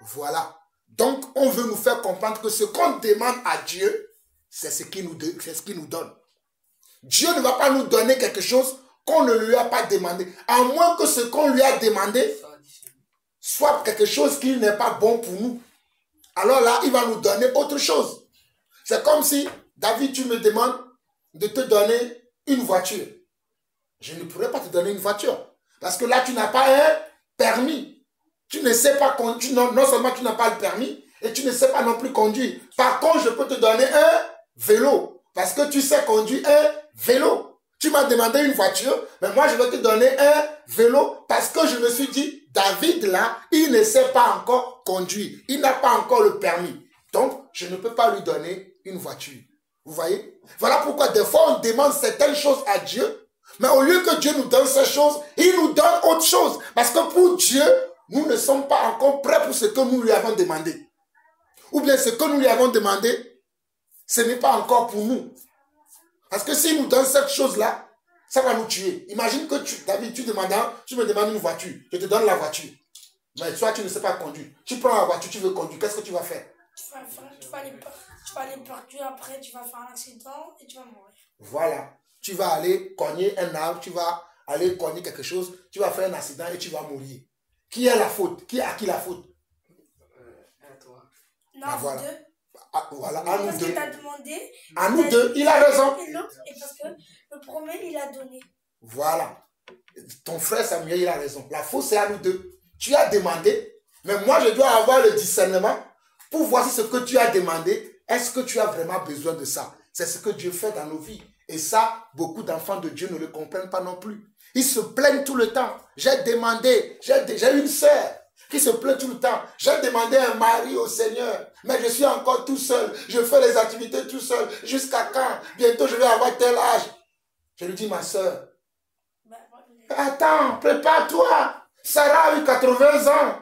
Voilà. Donc, on veut nous faire comprendre que ce qu'on demande à Dieu, c'est ce qu'il nous donne. Dieu ne va pas nous donner quelque chose qu'on ne lui a pas demandé. À moins que ce qu'on lui a demandé soit quelque chose qui n'est pas bon pour nous. Alors là, il va nous donner autre chose. C'est comme si, David, tu me demandes de te donner une voiture. Je ne pourrais pas te donner une voiture. Parce que là, tu n'as pas un permis. Tu ne sais pas conduire. Non seulement tu n'as pas le permis, et tu ne sais pas non plus conduire. Par contre, je peux te donner un vélo. Parce que tu sais conduire un vélo. Tu m'as demandé une voiture, mais moi, je vais te donner un vélo parce que je me suis dit, David, là, il ne sait pas encore conduire. Il n'a pas encore le permis. Donc, je ne peux pas lui donner une voiture. Vous voyez? Voilà pourquoi des fois, on demande certaines choses à Dieu, mais au lieu que Dieu nous donne ces choses, il nous donne autre chose. Parce que pour Dieu, nous ne sommes pas encore prêts pour ce que nous lui avons demandé. Ou bien ce que nous lui avons demandé, ce n'est pas encore pour nous. Parce que s'il nous donne cette chose-là, ça va nous tuer. Imagine que David, tu me demandes une voiture. Je te donne la voiture. Mais toi, tu ne sais pas conduire. Tu prends la voiture, tu veux conduire. Qu'est-ce que tu vas faire? Tu vas aller partout, après tu vas faire un accident et tu vas mourir. Voilà. Tu vas aller cogner un arbre, tu vas aller cogner quelque chose, tu vas faire un accident et tu vas mourir. Qui a la faute? Qui a qui la faute? À toi. Non, Ah, vous voilà. deux. Ah, voilà, à nous Parce deux. que t'as demandé. À nous deux, il a raison. Et l'autre, et parce que le premier, il a donné. Voilà. Ton frère Samuel, il a raison. La faute, c'est à nous deux. Tu as demandé, mais moi, je dois avoir le discernement pour voir si ce que tu as demandé, est-ce que tu as vraiment besoin de ça? C'est ce que Dieu fait dans nos vies. Et ça, beaucoup d'enfants de Dieu ne le comprennent pas non plus. Ils se plaignent tout le temps. J'ai demandé, j'ai une sœur qui se plaint tout le temps. J'ai demandé un mari au Seigneur, mais je suis encore tout seul. Je fais les activités tout seul. Jusqu'à quand? Bientôt, je vais avoir tel âge. Je lui dis, ma sœur, attends, prépare-toi. Sarah a eu 80 ans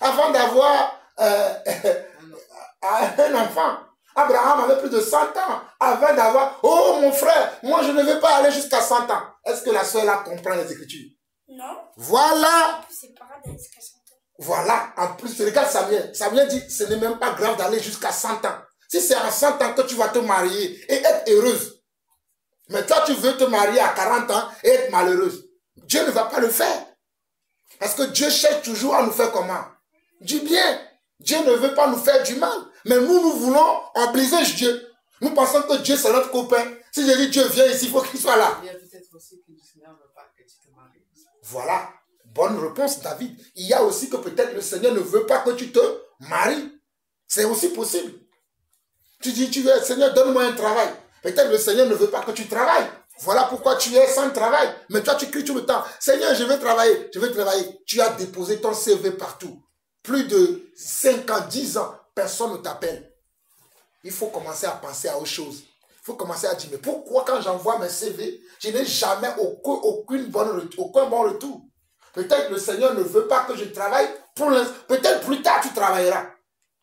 avant d'avoir un enfant. Abraham avait plus de 100 ans avant d'avoir... Oh, mon frère, moi, je ne vais pas aller jusqu'à 100 ans. Est-ce que la sœur là comprend les Écritures? Non. Voilà. C'est pas grave d'aller jusqu'à 100 ans. Voilà. En plus, regarde Samuel. Samuel dit, ce n'est même pas grave d'aller jusqu'à 100 ans. Si c'est à 100 ans que tu vas te marier et être heureuse, mais toi, tu veux te marier à 40 ans et être malheureuse, Dieu ne va pas le faire. Parce que Dieu cherche toujours à nous faire comment? Du bien. Dieu ne veut pas nous faire du mal. Mais nous voulons obliger Dieu. Nous pensons que Dieu, c'est notre copain. Si je dis Dieu, viens ici, il faut qu'il soit là. Il y a peut-être aussi que le Seigneur ne veut pas que tu te maries. Voilà. Bonne réponse, David. Il y a aussi que peut-être le Seigneur ne veut pas que tu te maries. C'est aussi possible. Tu dis, tu veux, Seigneur, donne-moi un travail. Peut-être le Seigneur ne veut pas que tu travailles. Voilà pourquoi tu es sans travail. Mais toi, tu cries tout le temps. Seigneur, je veux travailler, je veux travailler. Tu as déposé ton CV partout. Plus de 5 ans, 10 ans, personne ne t'appelle. Il faut commencer à penser à autre chose. Il faut commencer à dire, mais pourquoi quand j'envoie mes CV, je n'ai jamais aucun bon retour? Peut-être le Seigneur ne veut pas que je travaille. Peut-être plus tard, tu travailleras.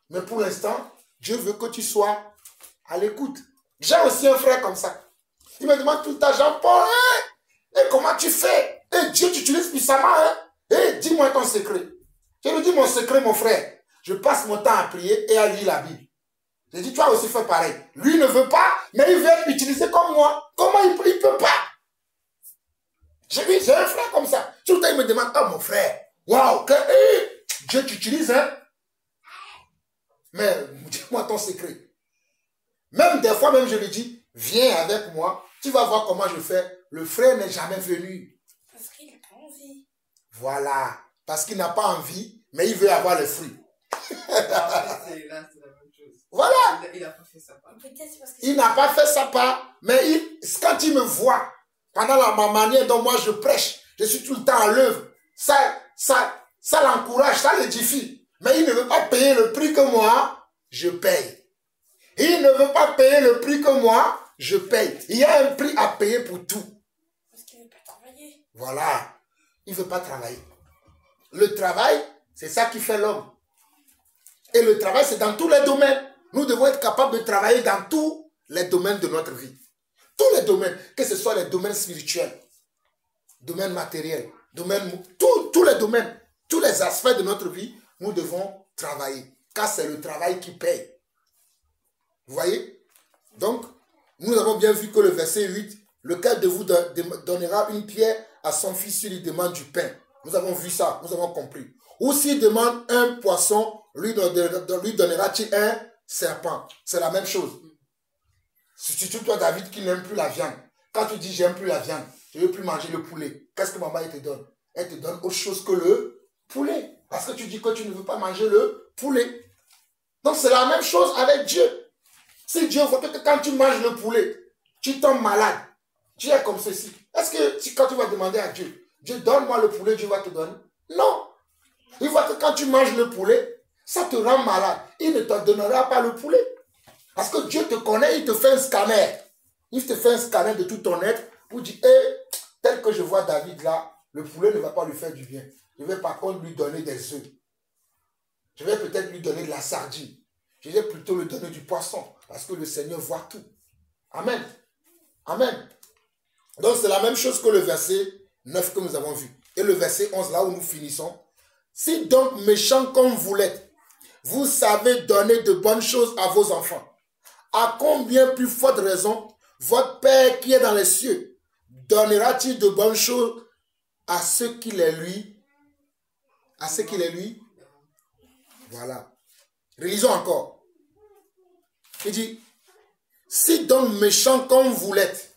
Mais pour l'instant, Dieu veut que tu sois à l'écoute. J'ai aussi un frère comme ça. Il me demande tout le temps, Jean-Paul, hein? Et comment tu fais? Et Dieu t'utilise puissamment, hein? Et dis-moi ton secret. Je lui dis mon secret, mon frère. Je passe mon temps à prier et à lire la Bible. Je dis, tu as aussi fait pareil. Lui ne veut pas, mais il veut être utilisé comme moi. Comment il ne peut pas? J'ai un frère comme ça. Tout le temps, il me demande, oh mon frère, waouh, Dieu t'utilise, hein? Mais dis-moi ton secret. Même des fois, même je lui dis, viens avec moi, tu vas voir comment je fais. Le frère n'est jamais venu. Parce qu'il n'a pas envie. Voilà. Parce qu'il n'a pas envie, mais il veut avoir le fruit. Là, c'est la même chose. Voilà. Il n'a pas fait sa part. Il n'a pas fait sa part, mais quand il me voit, pendant ma manière dont moi je prêche, je suis tout le temps à l'œuvre, ça l'encourage, ça l'édifie. Mais il ne veut pas payer le prix que moi, je paye. Il ne veut pas payer le prix que moi, je paye. Il y a un prix à payer pour tout. Parce qu'il ne veut pas travailler. Voilà. Il ne veut pas travailler. Le travail, c'est ça qui fait l'homme. Et le travail, c'est dans tous les domaines. Nous devons être capables de travailler dans tous les domaines de notre vie. Tous les domaines, que ce soit les domaines spirituels, domaines matériels, tous les domaines, tous les aspects de notre vie, nous devons travailler. Car c'est le travail qui paye. Vous voyez? Donc, nous avons bien vu que le verset 8, lequel de vous donnera une pierre à son fils s'il lui demande du pain. Nous avons vu ça, nous avons compris. Ou s'il demande un poisson, lui donnera-t-il un serpent? C'est la même chose. Surtout toi, David, qui n'aime plus la viande. Quand tu dis j'aime plus la viande, je ne veux plus manger le poulet, qu'est-ce que maman te donne? Elle te donne autre chose que le poulet. Parce que tu dis que tu ne veux pas manger le poulet. Donc c'est la même chose avec Dieu. Si Dieu voit que quand tu manges le poulet, tu tombes malade, tu es comme ceci. Est-ce que quand tu vas demander à Dieu, Dieu donne-moi le poulet, Dieu va te donner? Non. Il voit que quand tu manges le poulet, ça te rend malade. Il ne te donnera pas le poulet. Parce que Dieu te connaît, il te fait un scanner. Il te fait un scanner de tout ton être pour dire, tel que je vois David là, le poulet ne va pas lui faire du bien. Je vais par contre lui donner des œufs. Je vais peut-être lui donner de la sardine. Je vais plutôt lui donner du poisson. Parce que le Seigneur voit tout. Amen. Amen. Donc c'est la même chose que le verset 9 que nous avons vu. Et le verset 11 là où nous finissons. Si donc méchants comme vous l'êtes, vous savez donner de bonnes choses à vos enfants, à combien plus forte raison votre Père qui est dans les cieux donnera-t-il de bonnes choses à ceux qui les lui? À ceux qui les lui? Voilà. Relisons encore. Il dit, si donc méchants comme vous l'êtes,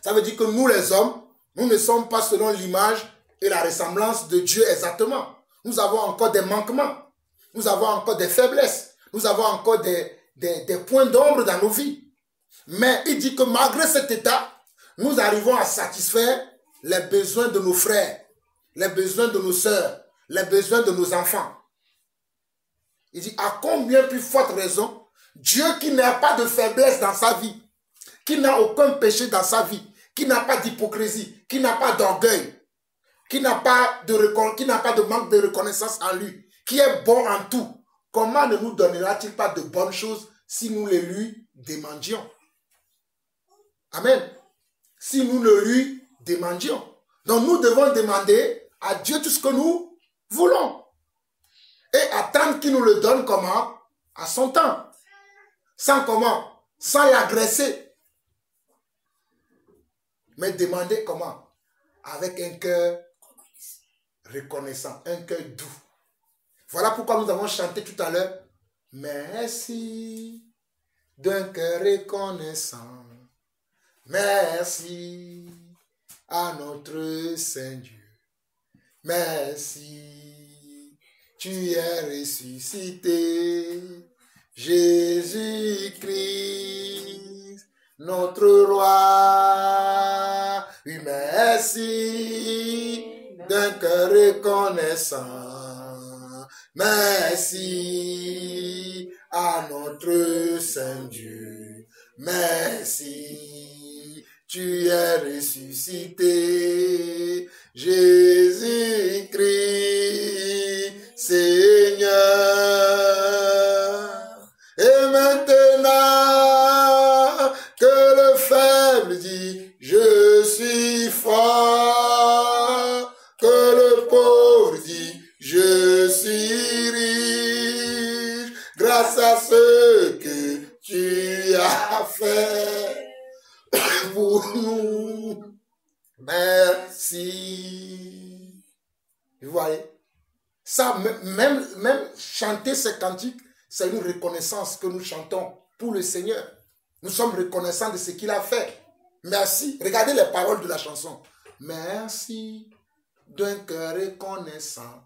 ça veut dire que nous les hommes, nous ne sommes pas selon l'image et la ressemblance de Dieu exactement. Nous avons encore des manquements. Nous avons encore des faiblesses. Nous avons encore des points d'ombre dans nos vies. Mais il dit que malgré cet état, nous arrivons à satisfaire les besoins de nos frères, les besoins de nos sœurs, les besoins de nos enfants. Il dit, à combien plus forte raison, Dieu qui n'a pas de faiblesse dans sa vie, qui n'a aucun péché dans sa vie, qui n'a pas d'hypocrisie, qui n'a pas d'orgueil, qui n'a pas de manque de reconnaissance en lui, qui est bon en tout, comment ne nous donnera-t-il pas de bonnes choses si nous les lui demandions? Amen. Si nous le lui demandions. Donc nous devons demander à Dieu tout ce que nous voulons. Et attendre qu'il nous le donne comment? À son temps. Sans comment? Sans l'agresser. Mais demander comment? Avec un cœur reconnaissant, un cœur doux. Voilà pourquoi nous avons chanté tout à l'heure. Merci d'un cœur reconnaissant. Merci à notre Saint Dieu. merci. Tu es ressuscité, Jésus-Christ, notre roi. Oui, merci d'un cœur reconnaissant. Merci à notre Saint Dieu. Merci, tu es ressuscité, Jésus-Christ, Seigneur. Et maintenant que le faible dit, je suis fort, que le pauvre dit, je suis riche, grâce à ce que tu as fait pour nous. Merci. Vous voyez? Ça, même chanter ces cantiques, c'est une reconnaissance que nous chantons pour le Seigneur. Nous sommes reconnaissants de ce qu'il a fait. Merci. Regardez les paroles de la chanson. Merci d'un cœur reconnaissant.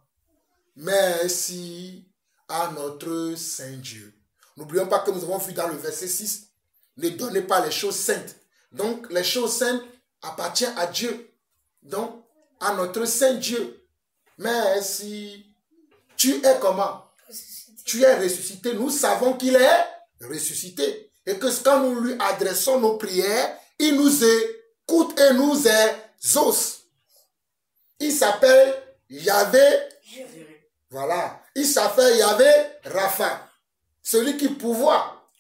Merci à notre Saint Dieu. N'oublions pas que nous avons vu dans le verset 6, ne donnez pas les choses saintes. Donc, les choses saintes appartiennent à Dieu. Donc, à notre Saint Dieu. Merci. Tu es comment? Tu es ressuscité. Nous savons qu'il est ressuscité. Et que quand nous lui adressons nos prières, il nous écoute et nous exauce. Il s'appelle Yahvé. Voilà. Il s'appelle Yahvé Rapha. Celui qui pourvoit.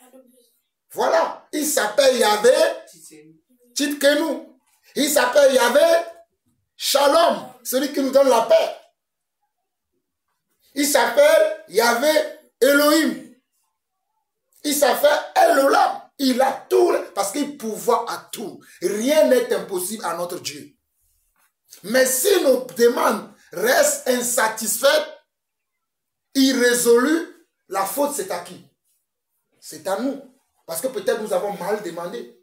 Voilà. Il s'appelle Yahvé Titkenu. Il s'appelle Yahvé Shalom. Celui qui nous donne la paix. Il s'appelle Yahvé Elohim. Il s'appelle Elolam. Il a tout. Parce qu'il pourvoit à tout. Rien n'est impossible à notre Dieu. Mais si nos demandes restent insatisfaites, irrésolues, la faute c'est à qui? C'est à nous. Parce que peut-être nous avons mal demandé.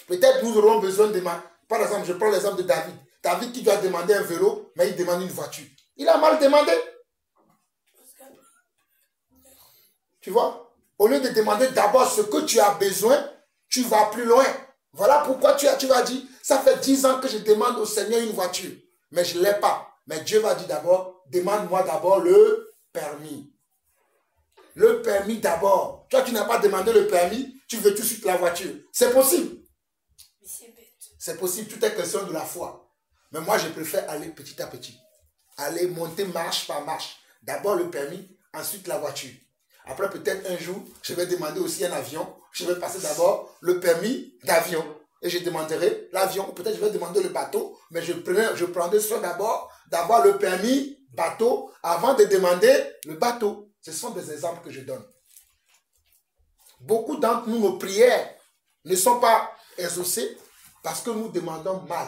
Peut-être nous aurons besoin de demander. Par exemple, je prends l'exemple de David. David qui doit demander un vélo, mais il demande une voiture. Il a mal demandé. Tu vois? Au lieu de demander d'abord ce que tu as besoin, tu vas plus loin. Voilà pourquoi tu vas dire, ça fait 10 ans que je demande au Seigneur une voiture, mais je ne l'ai pas. Mais Dieu va dire d'abord, demande-moi d'abord le permis. Le permis d'abord. Toi, tu n'as pas demandé le permis, tu veux tout de suite la voiture. C'est possible. C'est possible, tout est question de la foi. Mais moi, je préfère aller petit à petit. Aller monter marche par marche. D'abord le permis, ensuite la voiture. Après, peut-être un jour, je vais demander aussi un avion. Je vais passer d'abord le permis d'avion. Et je demanderai l'avion. Peut-être je vais demander le bateau. Mais je prendrai soin d'abord d'avoir le permis bateau avant de demander le bateau. Ce sont des exemples que je donne. Beaucoup d'entre nous, nos prières ne sont pas exaucées parce que nous demandons mal.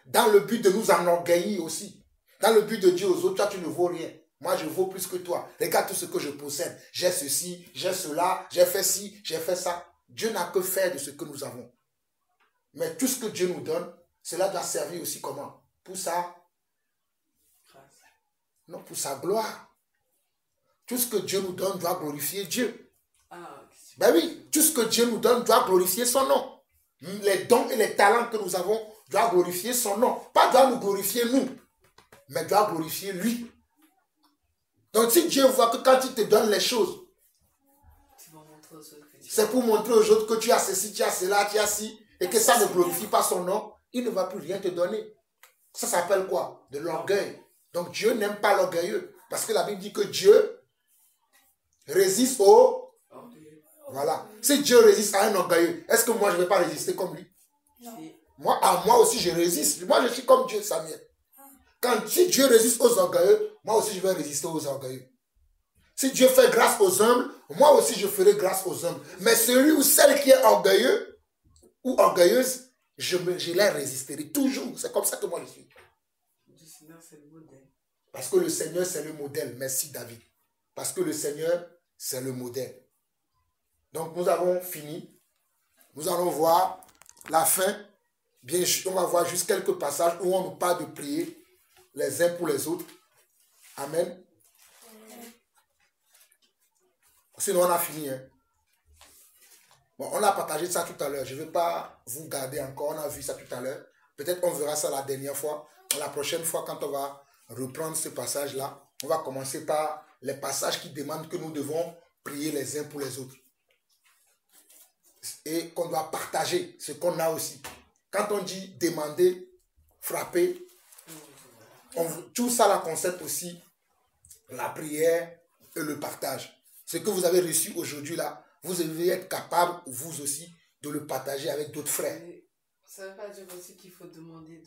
Dans le but de nous enorgueillir aussi. Dans le but de dire aux autres, toi tu ne vaux rien. Moi je vaux plus que toi. Regarde tout ce que je possède. J'ai ceci, j'ai cela, j'ai fait ci, j'ai fait ça. Dieu n'a que faire de ce que nous avons. Mais tout ce que Dieu nous donne, cela doit servir aussi comment? Pour ça? Non, pour sa gloire. Tout ce que Dieu nous donne doit glorifier Dieu. Ben oui, tout ce que Dieu nous donne doit glorifier son nom. Les dons et les talents que nous avons doivent glorifier son nom. Pas doit nous glorifier nous, mais doit glorifier lui. Donc si Dieu voit que quand il te donne les choses, c'est pour montrer aux autres que tu as ceci, tu as cela, tu as ci, et que ça ne glorifie pas son nom, il ne va plus rien te donner. Ça s'appelle quoi? De l'orgueil. Donc Dieu n'aime pas l'orgueilleux. Parce que la Bible dit que Dieu résiste au... Voilà. Si Dieu résiste à un orgueilleux, est-ce que moi je ne vais pas résister comme lui? Non. Moi aussi je résiste. Moi je suis comme Dieu, Samuel. Si Dieu résiste aux orgueilleux, moi aussi je vais résister aux orgueilleux. Si Dieu fait grâce aux humbles, moi aussi je ferai grâce aux humbles. Mais celui ou celle qui est orgueilleux ou orgueilleuse, je les résisterai toujours. C'est comme ça que moi je suis. Parce que le Seigneur c'est le modèle. Merci David. Parce que le Seigneur c'est le modèle. Donc nous avons fini. Nous allons voir la fin. Bien, on va voir juste quelques passages où on nous parle de prier. les uns pour les autres. Amen. Sinon, on a fini. Hein. Bon, on a partagé ça tout à l'heure. Je ne vais pas vous garder encore. On a vu ça tout à l'heure. Peut-être on verra ça la dernière fois. La prochaine fois, quand on va reprendre ce passage-là, on va commencer par les passages qui demandent que nous devons prier les uns pour les autres. Et qu'on doit partager ce qu'on a aussi. Quand on dit demander, frapper, tout ça là concerne aussi la prière et le partage. Ce que vous avez reçu aujourd'hui là, vous devez être capable, vous aussi, de le partager avec d'autres frères. Ça ne veut pas dire aussi qu'il faut demander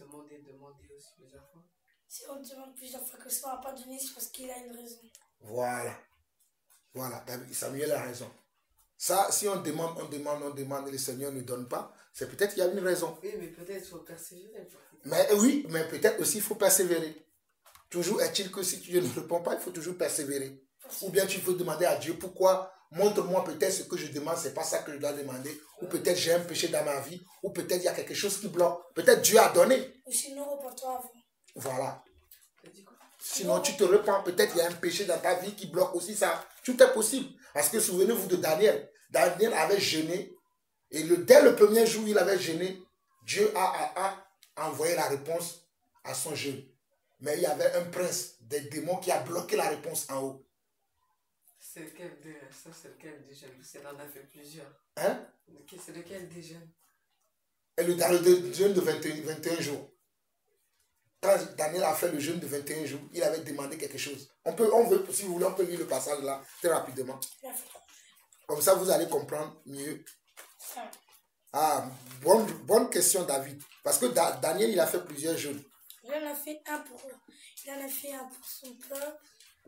aussi plusieurs fois. Si on demande plusieurs fois que ça ne va pas donner, c'est parce qu'il a une raison. Voilà. Voilà, Samuel a raison. Ça, si on demande, et le Seigneur ne donne pas, c'est peut-être qu'il y a une raison. Oui, mais peut-être qu'il faut persévérer. Mais oui, mais peut-être aussi il faut persévérer. Toujours est-il que si tu ne réponds pas, il faut toujours persévérer. Ou bien tu peux demander à Dieu pourquoi, montre-moi peut-être ce que je demande, c'est pas ça que je dois demander. Ou peut-être j'ai un péché dans ma vie, ou peut-être il y a quelque chose qui bloque. Peut-être Dieu a donné. Ou sinon, repends-toi avant. Voilà. Sinon, tu te repens. Peut-être il y a un péché dans ta vie qui bloque aussi ça. Tout est possible. Parce que souvenez-vous de Daniel. Daniel avait jeûné. Et dès le premier jour, il avait jeûné. Dieu a envoyé la réponse à son jeûne. Mais il y avait un prince des démons qui a bloqué la réponse en haut. C'est lequel des jeûnes? Il en a fait plusieurs. Hein? C'est lequel des jeûnes? Et le jeûne de 21 jours. Quand Daniel a fait le jeûne de 21 jours, il avait demandé quelque chose. Si vous voulez, on peut lire le passage là très rapidement. Comme ça, vous allez comprendre mieux. Ah, bonne question, David. Parce que Daniel, il a fait plusieurs jeûnes. Il en a fait un pour son peuple.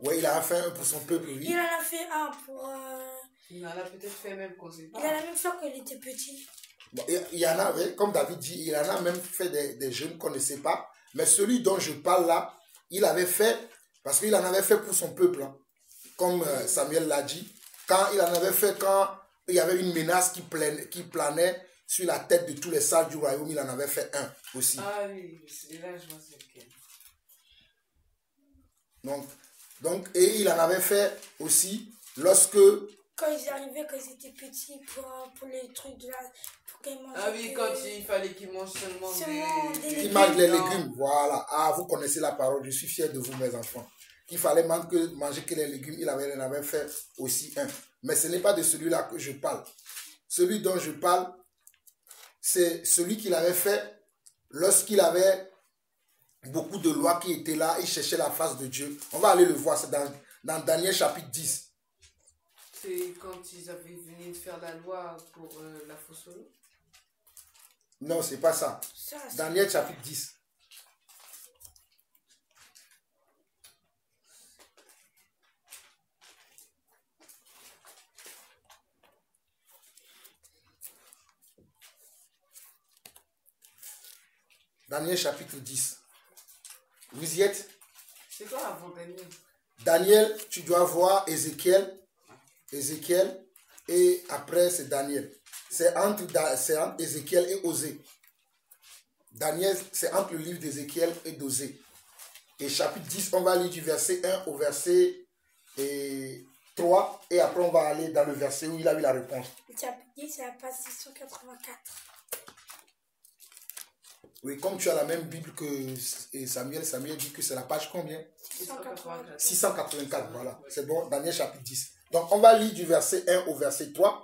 Oui, il a fait un pour son peuple, oui. Il en a fait un pour... Il en a peut-être fait même qu'on sait pas. Il en a même fait quand il était petit. Bon, il y en a, comme David dit, il en a même fait des jeûnes qu'on ne sait pas. Mais celui dont je parle là, il avait fait, parce qu'il en avait fait pour son peuple, hein, comme Samuel l'a dit. Quand il en avait fait, quand il y avait une menace qui planait sur la tête de tous les sages du royaume, il en avait fait un aussi. Ah oui, c'est là, je vois c'est lequel. Donc, et il en avait fait aussi lorsque... Quand ils arrivaient, quand ils étaient petits, pour les trucs de la... Pour qu'ils mangent. Ah oui, quand il fallait qu'ils mangent seulement des légumes. Qu'ils mangent les légumes, voilà. Ah, vous connaissez la parole, je suis fier de vous, mes enfants. Qu'il fallait manger que les légumes, il en avait fait aussi un. Mais ce n'est pas de celui-là que je parle. Celui dont je parle, c'est celui qu'il avait fait lorsqu'il avait beaucoup de lois qui étaient là, il cherchait la face de Dieu. On va aller le voir, c'est dans Daniel chapitre 10. C'est quand ils avaient venu de faire la loi pour la fausse eau? Non, c'est pas ça. Daniel chapitre 10. Daniel chapitre 10. Vous y êtes? C'est quoi avant Daniel? Daniel, tu dois voir Ézéchiel et après c'est Daniel. C'est entre Ézéchiel et Osée. Daniel, c'est entre le livre d'Ézéchiel et d'Osée. Et chapitre 10, on va lire du verset 1 au verset 3. Et après, on va aller dans le verset où il a eu la réponse. Le chapitre 10, c'est la page 684. Oui, comme tu as la même Bible que Samuel dit que c'est la page combien? 684, voilà. C'est bon, Daniel chapitre 10. Donc, on va lire du verset 1 au verset 3.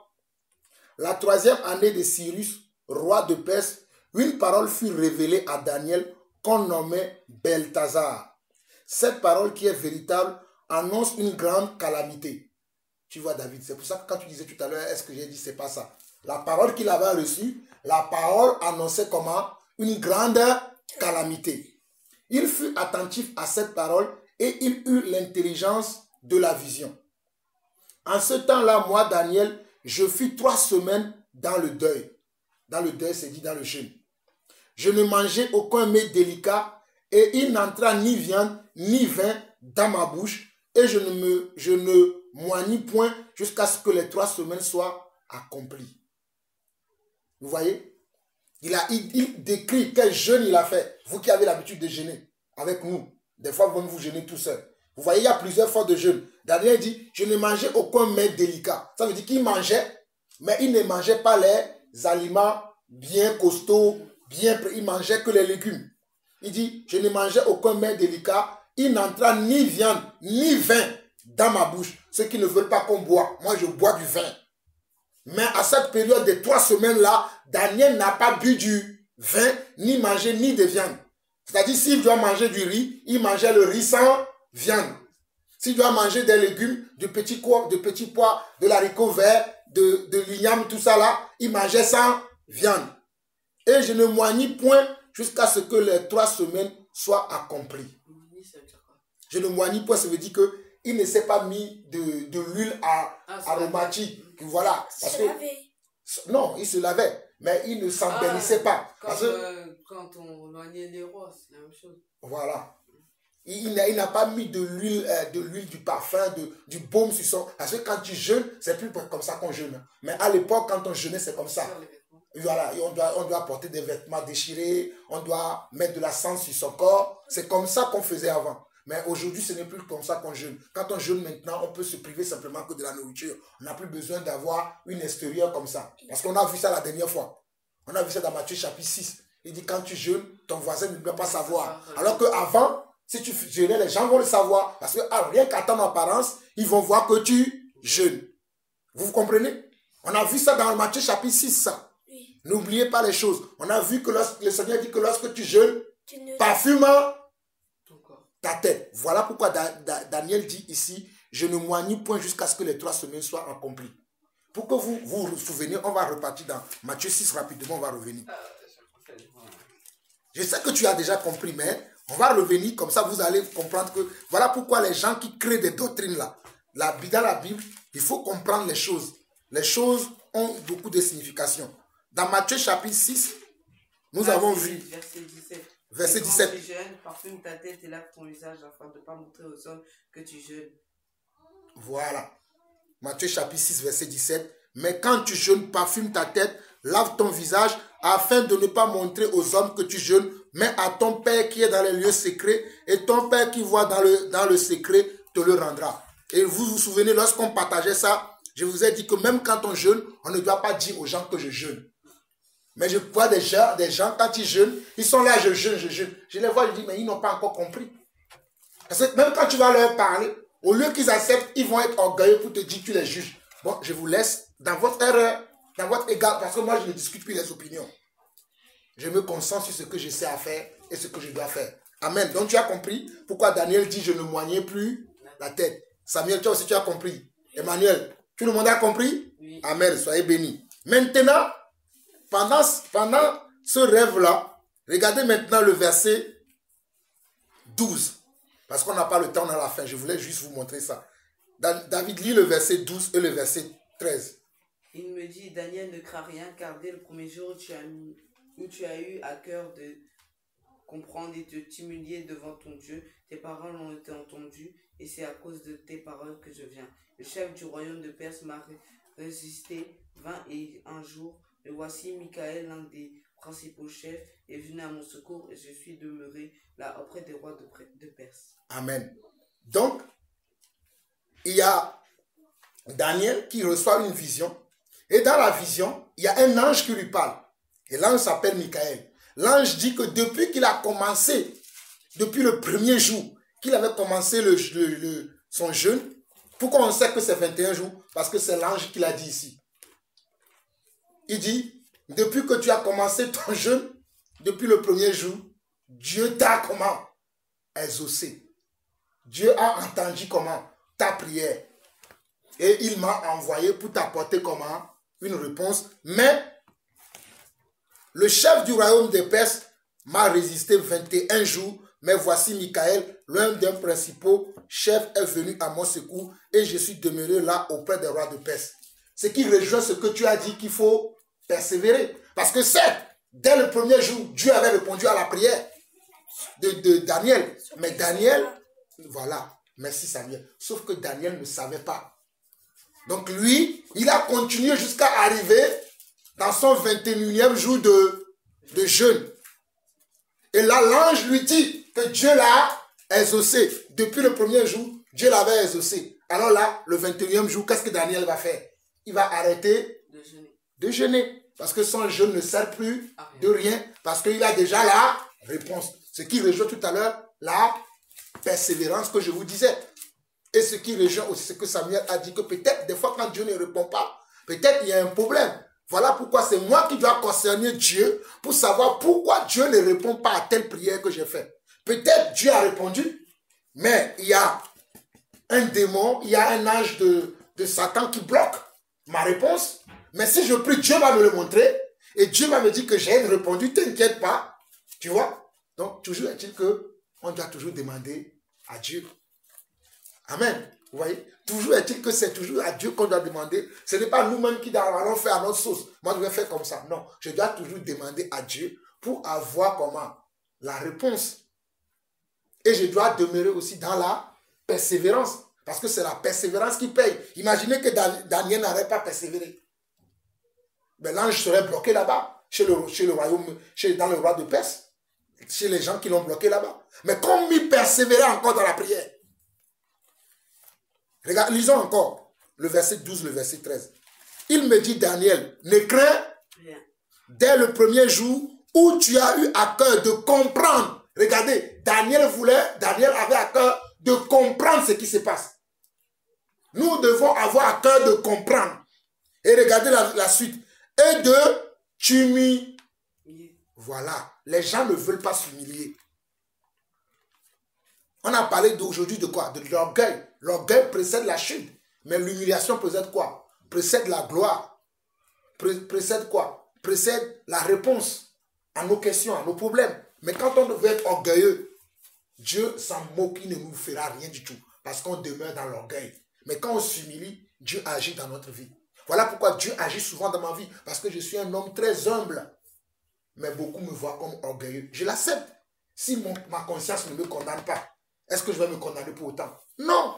La 3e année de Cyrus, roi de Perse, une parole fut révélée à Daniel qu'on nommait Belthazar. Cette parole qui est véritable annonce une grande calamité. Tu vois, David, c'est pour ça que quand tu disais tout à l'heure, est-ce que j'ai dit c'est pas ça? La parole qu'il avait reçue, la parole annonçait comment? Une grande calamité. Il fut attentif à cette parole et il eut l'intelligence de la vision. En ce temps-là, moi, Daniel, je fus 3 semaines dans le deuil. Dans le deuil, c'est dit dans le jeûne. Je ne mangeai aucun mets délicat et il n'entra ni viande ni vin dans ma bouche et je ne moignis point jusqu'à ce que les 3 semaines soient accomplies. Vous voyez? Il décrit quel jeûne il a fait. Vous qui avez l'habitude de jeûner avec nous, Des fois, vous jeûnez tout seul. Vous voyez, il y a plusieurs fois de jeûne. Daniel dit, je ne mangeais aucun mets délicat. Ça veut dire qu'il mangeait, mais il ne mangeait pas les aliments bien costauds, il mangeait que les légumes. Il dit, je ne mangeais aucun mets délicat. Il n'entra ni viande, ni vin dans ma bouche. Ceux qui ne veulent pas qu'on boit. Moi, je bois du vin. Mais à cette période de 3 semaines-là, Daniel n'a pas bu du vin, ni mangé, ni de viande. C'est-à-dire, s'il doit manger du riz, il mangeait le riz sans viande. S'il doit manger des légumes, de petits pois, de l'haricot vert, de l'igname, tout ça là, il mangeait sans viande. Et je ne moignis point jusqu'à ce que les 3 semaines soient accomplies. Je ne moignis point, ça veut dire qu'il ne s'est pas mis de l'huile aromatique. Voilà. Parce que, non, il se lavait, mais il ne s'en bénissait pas. Quand on loignait les rois, c'est la même chose. Voilà. Il n'a pas mis de l'huile, du parfum, du baume sur son... Parce que quand tu jeûnes, c'est plus comme ça qu'on jeûne. Mais à l'époque, quand on jeûnait, c'est comme ça. Voilà, et on doit porter des vêtements déchirés, on doit mettre de la cendre sur son corps. C'est comme ça qu'on faisait avant. Mais aujourd'hui, ce n'est plus comme ça qu'on jeûne. Quand on jeûne maintenant, on peut se priver simplement que de la nourriture. On n'a plus besoin d'avoir une extérieure comme ça. Parce qu'on a vu ça la dernière fois. On a vu ça dans Matthieu chapitre 6. Il dit, quand tu jeûnes, ton voisin ne doit pas savoir. Alors qu'avant, si tu jeûnais, les gens vont le savoir. Parce que rien qu'à ton apparence, ils vont voir que tu jeûnes. Vous comprenez? On a vu ça dans Matthieu chapitre 6, ça. Oui. N'oubliez pas les choses. On a vu que le Seigneur dit que lorsque tu jeûnes, parfume ta tête. Voilà pourquoi Daniel dit ici, je ne moignis point jusqu'à ce que les 3 semaines soient accomplies. Pour que vous vous souvenez, on va repartir dans Matthieu 6 rapidement, on va revenir. Je sais que tu as déjà compris, mais on va revenir, comme ça vous allez comprendre que voilà pourquoi les gens qui créent des doctrines là, dans la Bible, il faut comprendre les choses. Les choses ont beaucoup de signification. Dans Matthieu chapitre 6, nous avons vu... Verset 17. Quand tu jeûnes, parfume ta tête et lave ton visage afin de ne pas montrer aux hommes que tu jeûnes. Voilà. Matthieu chapitre 6, verset 17. Mais quand tu jeûnes, parfume ta tête, lave ton visage afin de ne pas montrer aux hommes que tu jeûnes, mais à ton Père qui est dans les lieux secrets, et ton Père qui voit dans le secret te le rendra. Et vous vous souvenez, lorsqu'on partageait ça, je vous ai dit que même quand on jeûne, on ne doit pas dire aux gens que je jeûne. Mais je vois des gens, quand ils jeûnent, ils sont là, je jeûne. Je les vois, je dis, mais ils n'ont pas encore compris. Parce que même quand tu vas leur parler, au lieu qu'ils acceptent, ils vont être orgueilleux pour te dire que tu les juges. Bon, je vous laisse dans votre erreur, dans votre égard, parce que moi, je ne discute plus les opinions. Je me concentre sur ce que je sais à faire et ce que je dois faire. Amen. Donc, tu as compris pourquoi Daniel dit, je ne moignais plus la tête. Samuel, toi aussi, tu as compris. Emmanuel, tout le monde a compris? Oui. Amen. Soyez bénis. Maintenant, pendant ce rêve-là, regardez maintenant le verset 12. Parce qu'on n'a pas le temps dans la fin. Je voulais juste vous montrer ça. David lit le verset 12 et le verset 13. Il me dit, Daniel, ne crains rien, car dès le premier jour où tu as eu à cœur de comprendre et de t'humilier devant ton Dieu, tes paroles ont été entendues, et c'est à cause de tes paroles que je viens. Le chef du royaume de Perse m'a résisté 21 jours. Et voici Michael, l'un des principaux chefs, est venu à mon secours et je suis demeuré là auprès des rois de Perse. Amen. Donc, il y a Daniel qui reçoit une vision. Et dans la vision, il y a un ange qui lui parle. Et l'ange s'appelle Michael. L'ange dit que depuis qu'il a commencé, depuis le premier jour qu'il avait commencé son jeûne, pourquoi on sait que c'est 21 jours? Parce que c'est l'ange qui l'a dit ici. Il dit, depuis que tu as commencé ton jeûne, depuis le premier jour, Dieu t'a comment? Exaucé. Dieu a entendu comment? Ta prière. Et il m'a envoyé pour t'apporter comment? Une réponse. Mais le chef du royaume des Perses m'a résisté 21 jours. Mais voici Michael, l'un des principaux chefs, est venu à mon secours et je suis demeuré là auprès des rois de Perse. Ce qui rejoint ce que tu as dit qu'il faut persévérer. Parce que certes, dès le premier jour, Dieu avait répondu à la prière de Daniel. Mais Daniel, voilà, merci Samuel. Sauf que Daniel ne savait pas. Donc lui, il a continué jusqu'à arriver dans son 21e jour de jeûne. Et là, l'ange lui dit que Dieu l'a exaucé. Depuis le premier jour, Dieu l'avait exaucé. Alors là, le 21e jour, qu'est-ce que Daniel va faire? Il va arrêter de jeûner. Parce que son jeûne ne sert plus de rien. Parce qu'il a déjà la réponse. Ce qui rejoint tout à l'heure, la persévérance que je vous disais. Et ce qui rejoint aussi ce que Samuel a dit, que peut-être des fois quand Dieu ne répond pas, peut-être il y a un problème. Voilà pourquoi c'est moi qui dois concerner Dieu pour savoir pourquoi Dieu ne répond pas à telle prière que j'ai faite. Peut-être Dieu a répondu, mais il y a un démon, il y a un ange de Satan qui bloque ma réponse. Mais si je prie, Dieu va me le montrer et Dieu va me dire que j'ai répondu, t'inquiète pas. Tu vois? Donc, toujours est-il qu'on doit toujours demander à Dieu. Amen. Vous voyez? Toujours est-il que c'est toujours à Dieu qu'on doit demander. Ce n'est pas nous-mêmes qui allons faire à notre sauce. Moi, je vais faire comme ça. Non. Je dois toujours demander à Dieu pour avoir comment? La réponse. Et je dois demeurer aussi dans la persévérance. Parce que c'est la persévérance qui paye. Imaginez que Daniel n'aurait pas persévéré. Ben, l'ange serait bloqué là-bas, chez le royaume, dans le roi de Perse. Chez les gens qui l'ont bloqué là-bas. Mais comme il persévérait encore dans la prière. Regarde, lisons encore le verset 12, le verset 13. Il me dit, Daniel, ne crains rien. Dès le premier jour où tu as eu à cœur de comprendre. Regardez, Daniel avait à cœur de comprendre ce qui se passe. Nous devons avoir à cœur de comprendre. Et regardez la suite. Et de t'humilier. Voilà. Les gens ne veulent pas s'humilier. On a parlé aujourd'hui de quoi? De l'orgueil. L'orgueil précède la chute. Mais l'humiliation précède quoi? Précède la gloire. Précède quoi? Précède la réponse à nos questions, à nos problèmes. Mais quand on devait être orgueilleux, Dieu s'en moque, il ne nous fera rien du tout. Parce qu'on demeure dans l'orgueil. Mais quand on s'humilie, Dieu agit dans notre vie. Voilà pourquoi Dieu agit souvent dans ma vie. Parce que je suis un homme très humble. Mais beaucoup me voient comme orgueilleux. Je l'accepte. Si ma conscience ne me condamne pas, est-ce que je vais me condamner pour autant? Non.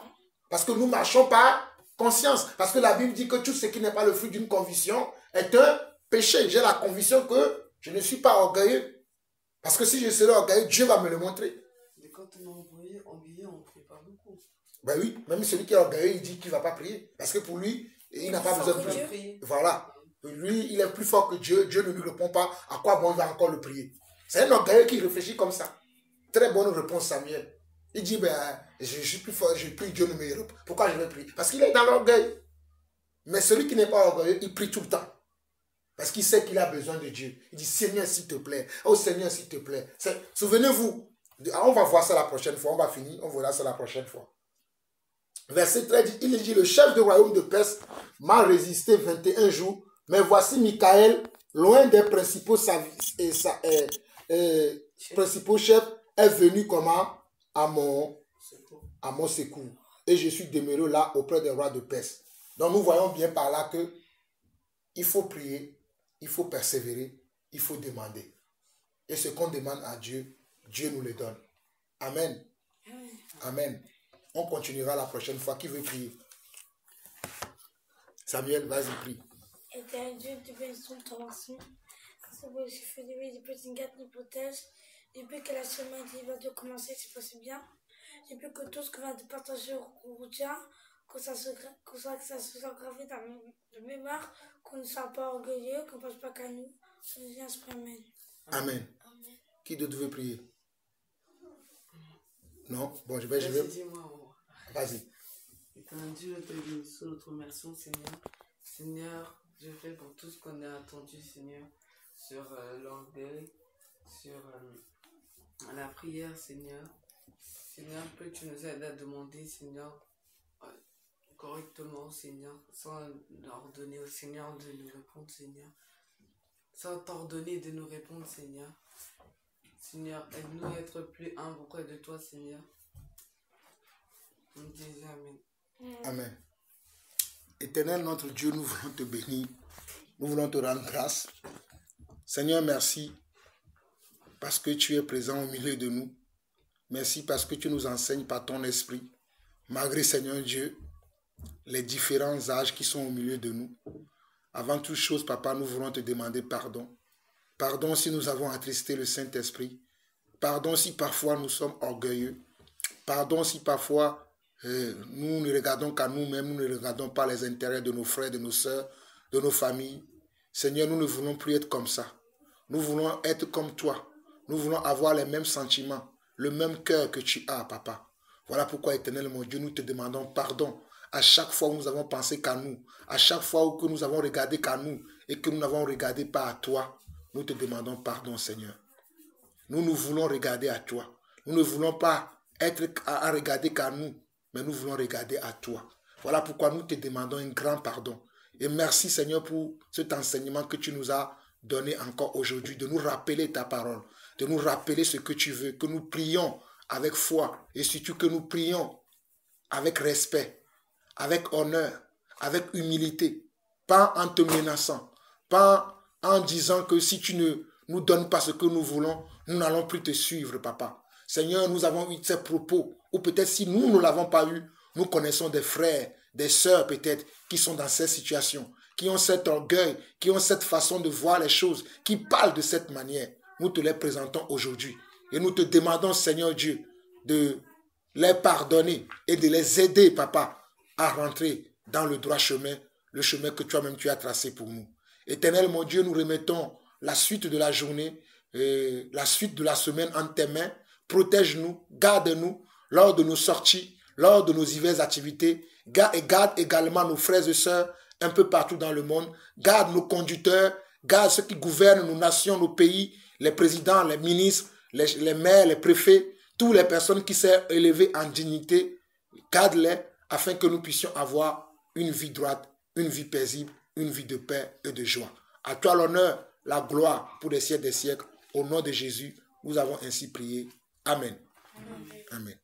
Parce que nous marchons par conscience. Parce que la Bible dit que tout ce qui n'est pas le fruit d'une conviction est un péché. J'ai la conviction que je ne suis pas orgueilleux. Parce que si je serais orgueilleux, Dieu va me le montrer. Mais quand on est orgueilleux, on ne prie pas beaucoup. Ben oui, même celui qui est orgueilleux, il dit qu'il ne va pas prier. Parce que pour lui, il n'a pas besoin de prier. Voilà. Lui, il est plus fort que Dieu. Dieu ne lui répond pas. À quoi bon il va encore le prier? C'est un orgueilleux qui réfléchit comme ça. Très bonne réponse, Samuel. Il dit, ben, je suis plus fort, je prie, Dieu ne me répond. Pourquoi je vais prier? Parce qu'il est dans l'orgueil. Mais celui qui n'est pas orgueilleux, il prie tout le temps. Parce qu'il sait qu'il a besoin de Dieu. Il dit, Seigneur, s'il te plaît. Oh Seigneur, s'il te plaît. Souvenez-vous, on va voir ça la prochaine fois. On va finir, on verra ça la prochaine fois. Verset 13, il dit, le chef du royaume de Perse m'a résisté 21 jours. Mais voici Michael, loin des principaux chefs, est venu comment? À mon secours. Et je suis demeuré là auprès des rois de Perse. Donc nous voyons bien par là que il faut prier, il faut persévérer, il faut demander. Et ce qu'on demande à Dieu, Dieu nous le donne. Amen. Amen. On continuera la prochaine fois. Qui veut prier? Samuel, vas-y, prie. Éternel Dieu, tu bénisson ton ancien. C'est beau, j'ai fait des petits gâteaux d'hypothèse. Depuis que la semaine va de commencer, c'est possible bien. Depuis que tout ce qu'on va partager au routien, que ça se soit gravé dans la mémoire, qu'on ne soit pas orgueilleux, qu'on ne pense pas qu'à nous. On vient se Amen. Amen. Amen. Qui d'autre veut prier? Non? Bon, je vais. Vas-y. Éternel Dieu, te bénissons, nous te remercions, Seigneur. Seigneur, je fais pour tout ce qu'on a entendu, Seigneur, sur l'orgueil, sur la prière, Seigneur. Seigneur, que tu nous aides à demander, Seigneur, correctement, Seigneur, sans ordonner au Seigneur de nous répondre, Seigneur. Sans t'ordonner de nous répondre, Seigneur. Seigneur, aide-nous à être plus humbles auprès de toi, Seigneur. On dit Amen. Amen. Éternel notre Dieu, nous voulons te bénir. Nous voulons te rendre grâce. Seigneur, merci parce que tu es présent au milieu de nous. Merci parce que tu nous enseignes par ton esprit. Malgré, Seigneur Dieu, les différents âges qui sont au milieu de nous. Avant toute chose, Papa, nous voulons te demander pardon. Pardon si nous avons attristé le Saint-Esprit. Pardon si parfois nous sommes orgueilleux. Pardon si parfois nous ne regardons qu'à nous-mêmes, nous ne regardons pas les intérêts de nos frères, de nos sœurs, de nos familles. Seigneur, nous ne voulons plus être comme ça. Nous voulons être comme toi. Nous voulons avoir les mêmes sentiments, le même cœur que tu as, papa. Voilà pourquoi, Éternel, mon Dieu, nous te demandons pardon à chaque fois où nous avons pensé qu'à nous, à chaque fois où nous avons regardé qu'à nous et que nous n'avons regardé pas à toi. Nous te demandons pardon, Seigneur. Nous voulons regarder à toi. Nous ne voulons pas être à regarder qu'à nous, mais nous voulons regarder à toi. Voilà pourquoi nous te demandons un grand pardon. Et merci, Seigneur, pour cet enseignement que tu nous as donné encore aujourd'hui, de nous rappeler ta parole, de nous rappeler ce que tu veux, que nous prions avec foi et surtout que nous prions avec respect, avec honneur, avec humilité, pas en te menaçant, pas en disant que si tu ne nous donnes pas ce que nous voulons, nous n'allons plus te suivre, papa. Seigneur, nous avons eu ces propos, ou peut-être si nous ne l'avons pas eu, nous connaissons des frères, des sœurs peut-être, qui sont dans cette situation, qui ont cet orgueil, qui ont cette façon de voir les choses, qui parlent de cette manière. Nous te les présentons aujourd'hui. Et nous te demandons, Seigneur Dieu, de les pardonner et de les aider, papa, à rentrer dans le droit chemin, le chemin que toi-même tu as tracé pour nous. Éternel, mon Dieu, nous remettons la suite de la journée, la suite de la semaine en tes mains. Protège-nous, garde-nous lors de nos sorties, lors de nos diverses activités. Garde également nos frères et sœurs un peu partout dans le monde. Garde nos conducteurs, garde ceux qui gouvernent nos nations, nos pays, les présidents, les ministres, les maires, les préfets, toutes les personnes qui sont élevées en dignité. Garde-les afin que nous puissions avoir une vie droite, une vie paisible, une vie de paix et de joie. À toi l'honneur, la gloire pour les siècles des siècles. Au nom de Jésus, nous avons ainsi prié. Amen. Amen. Amen.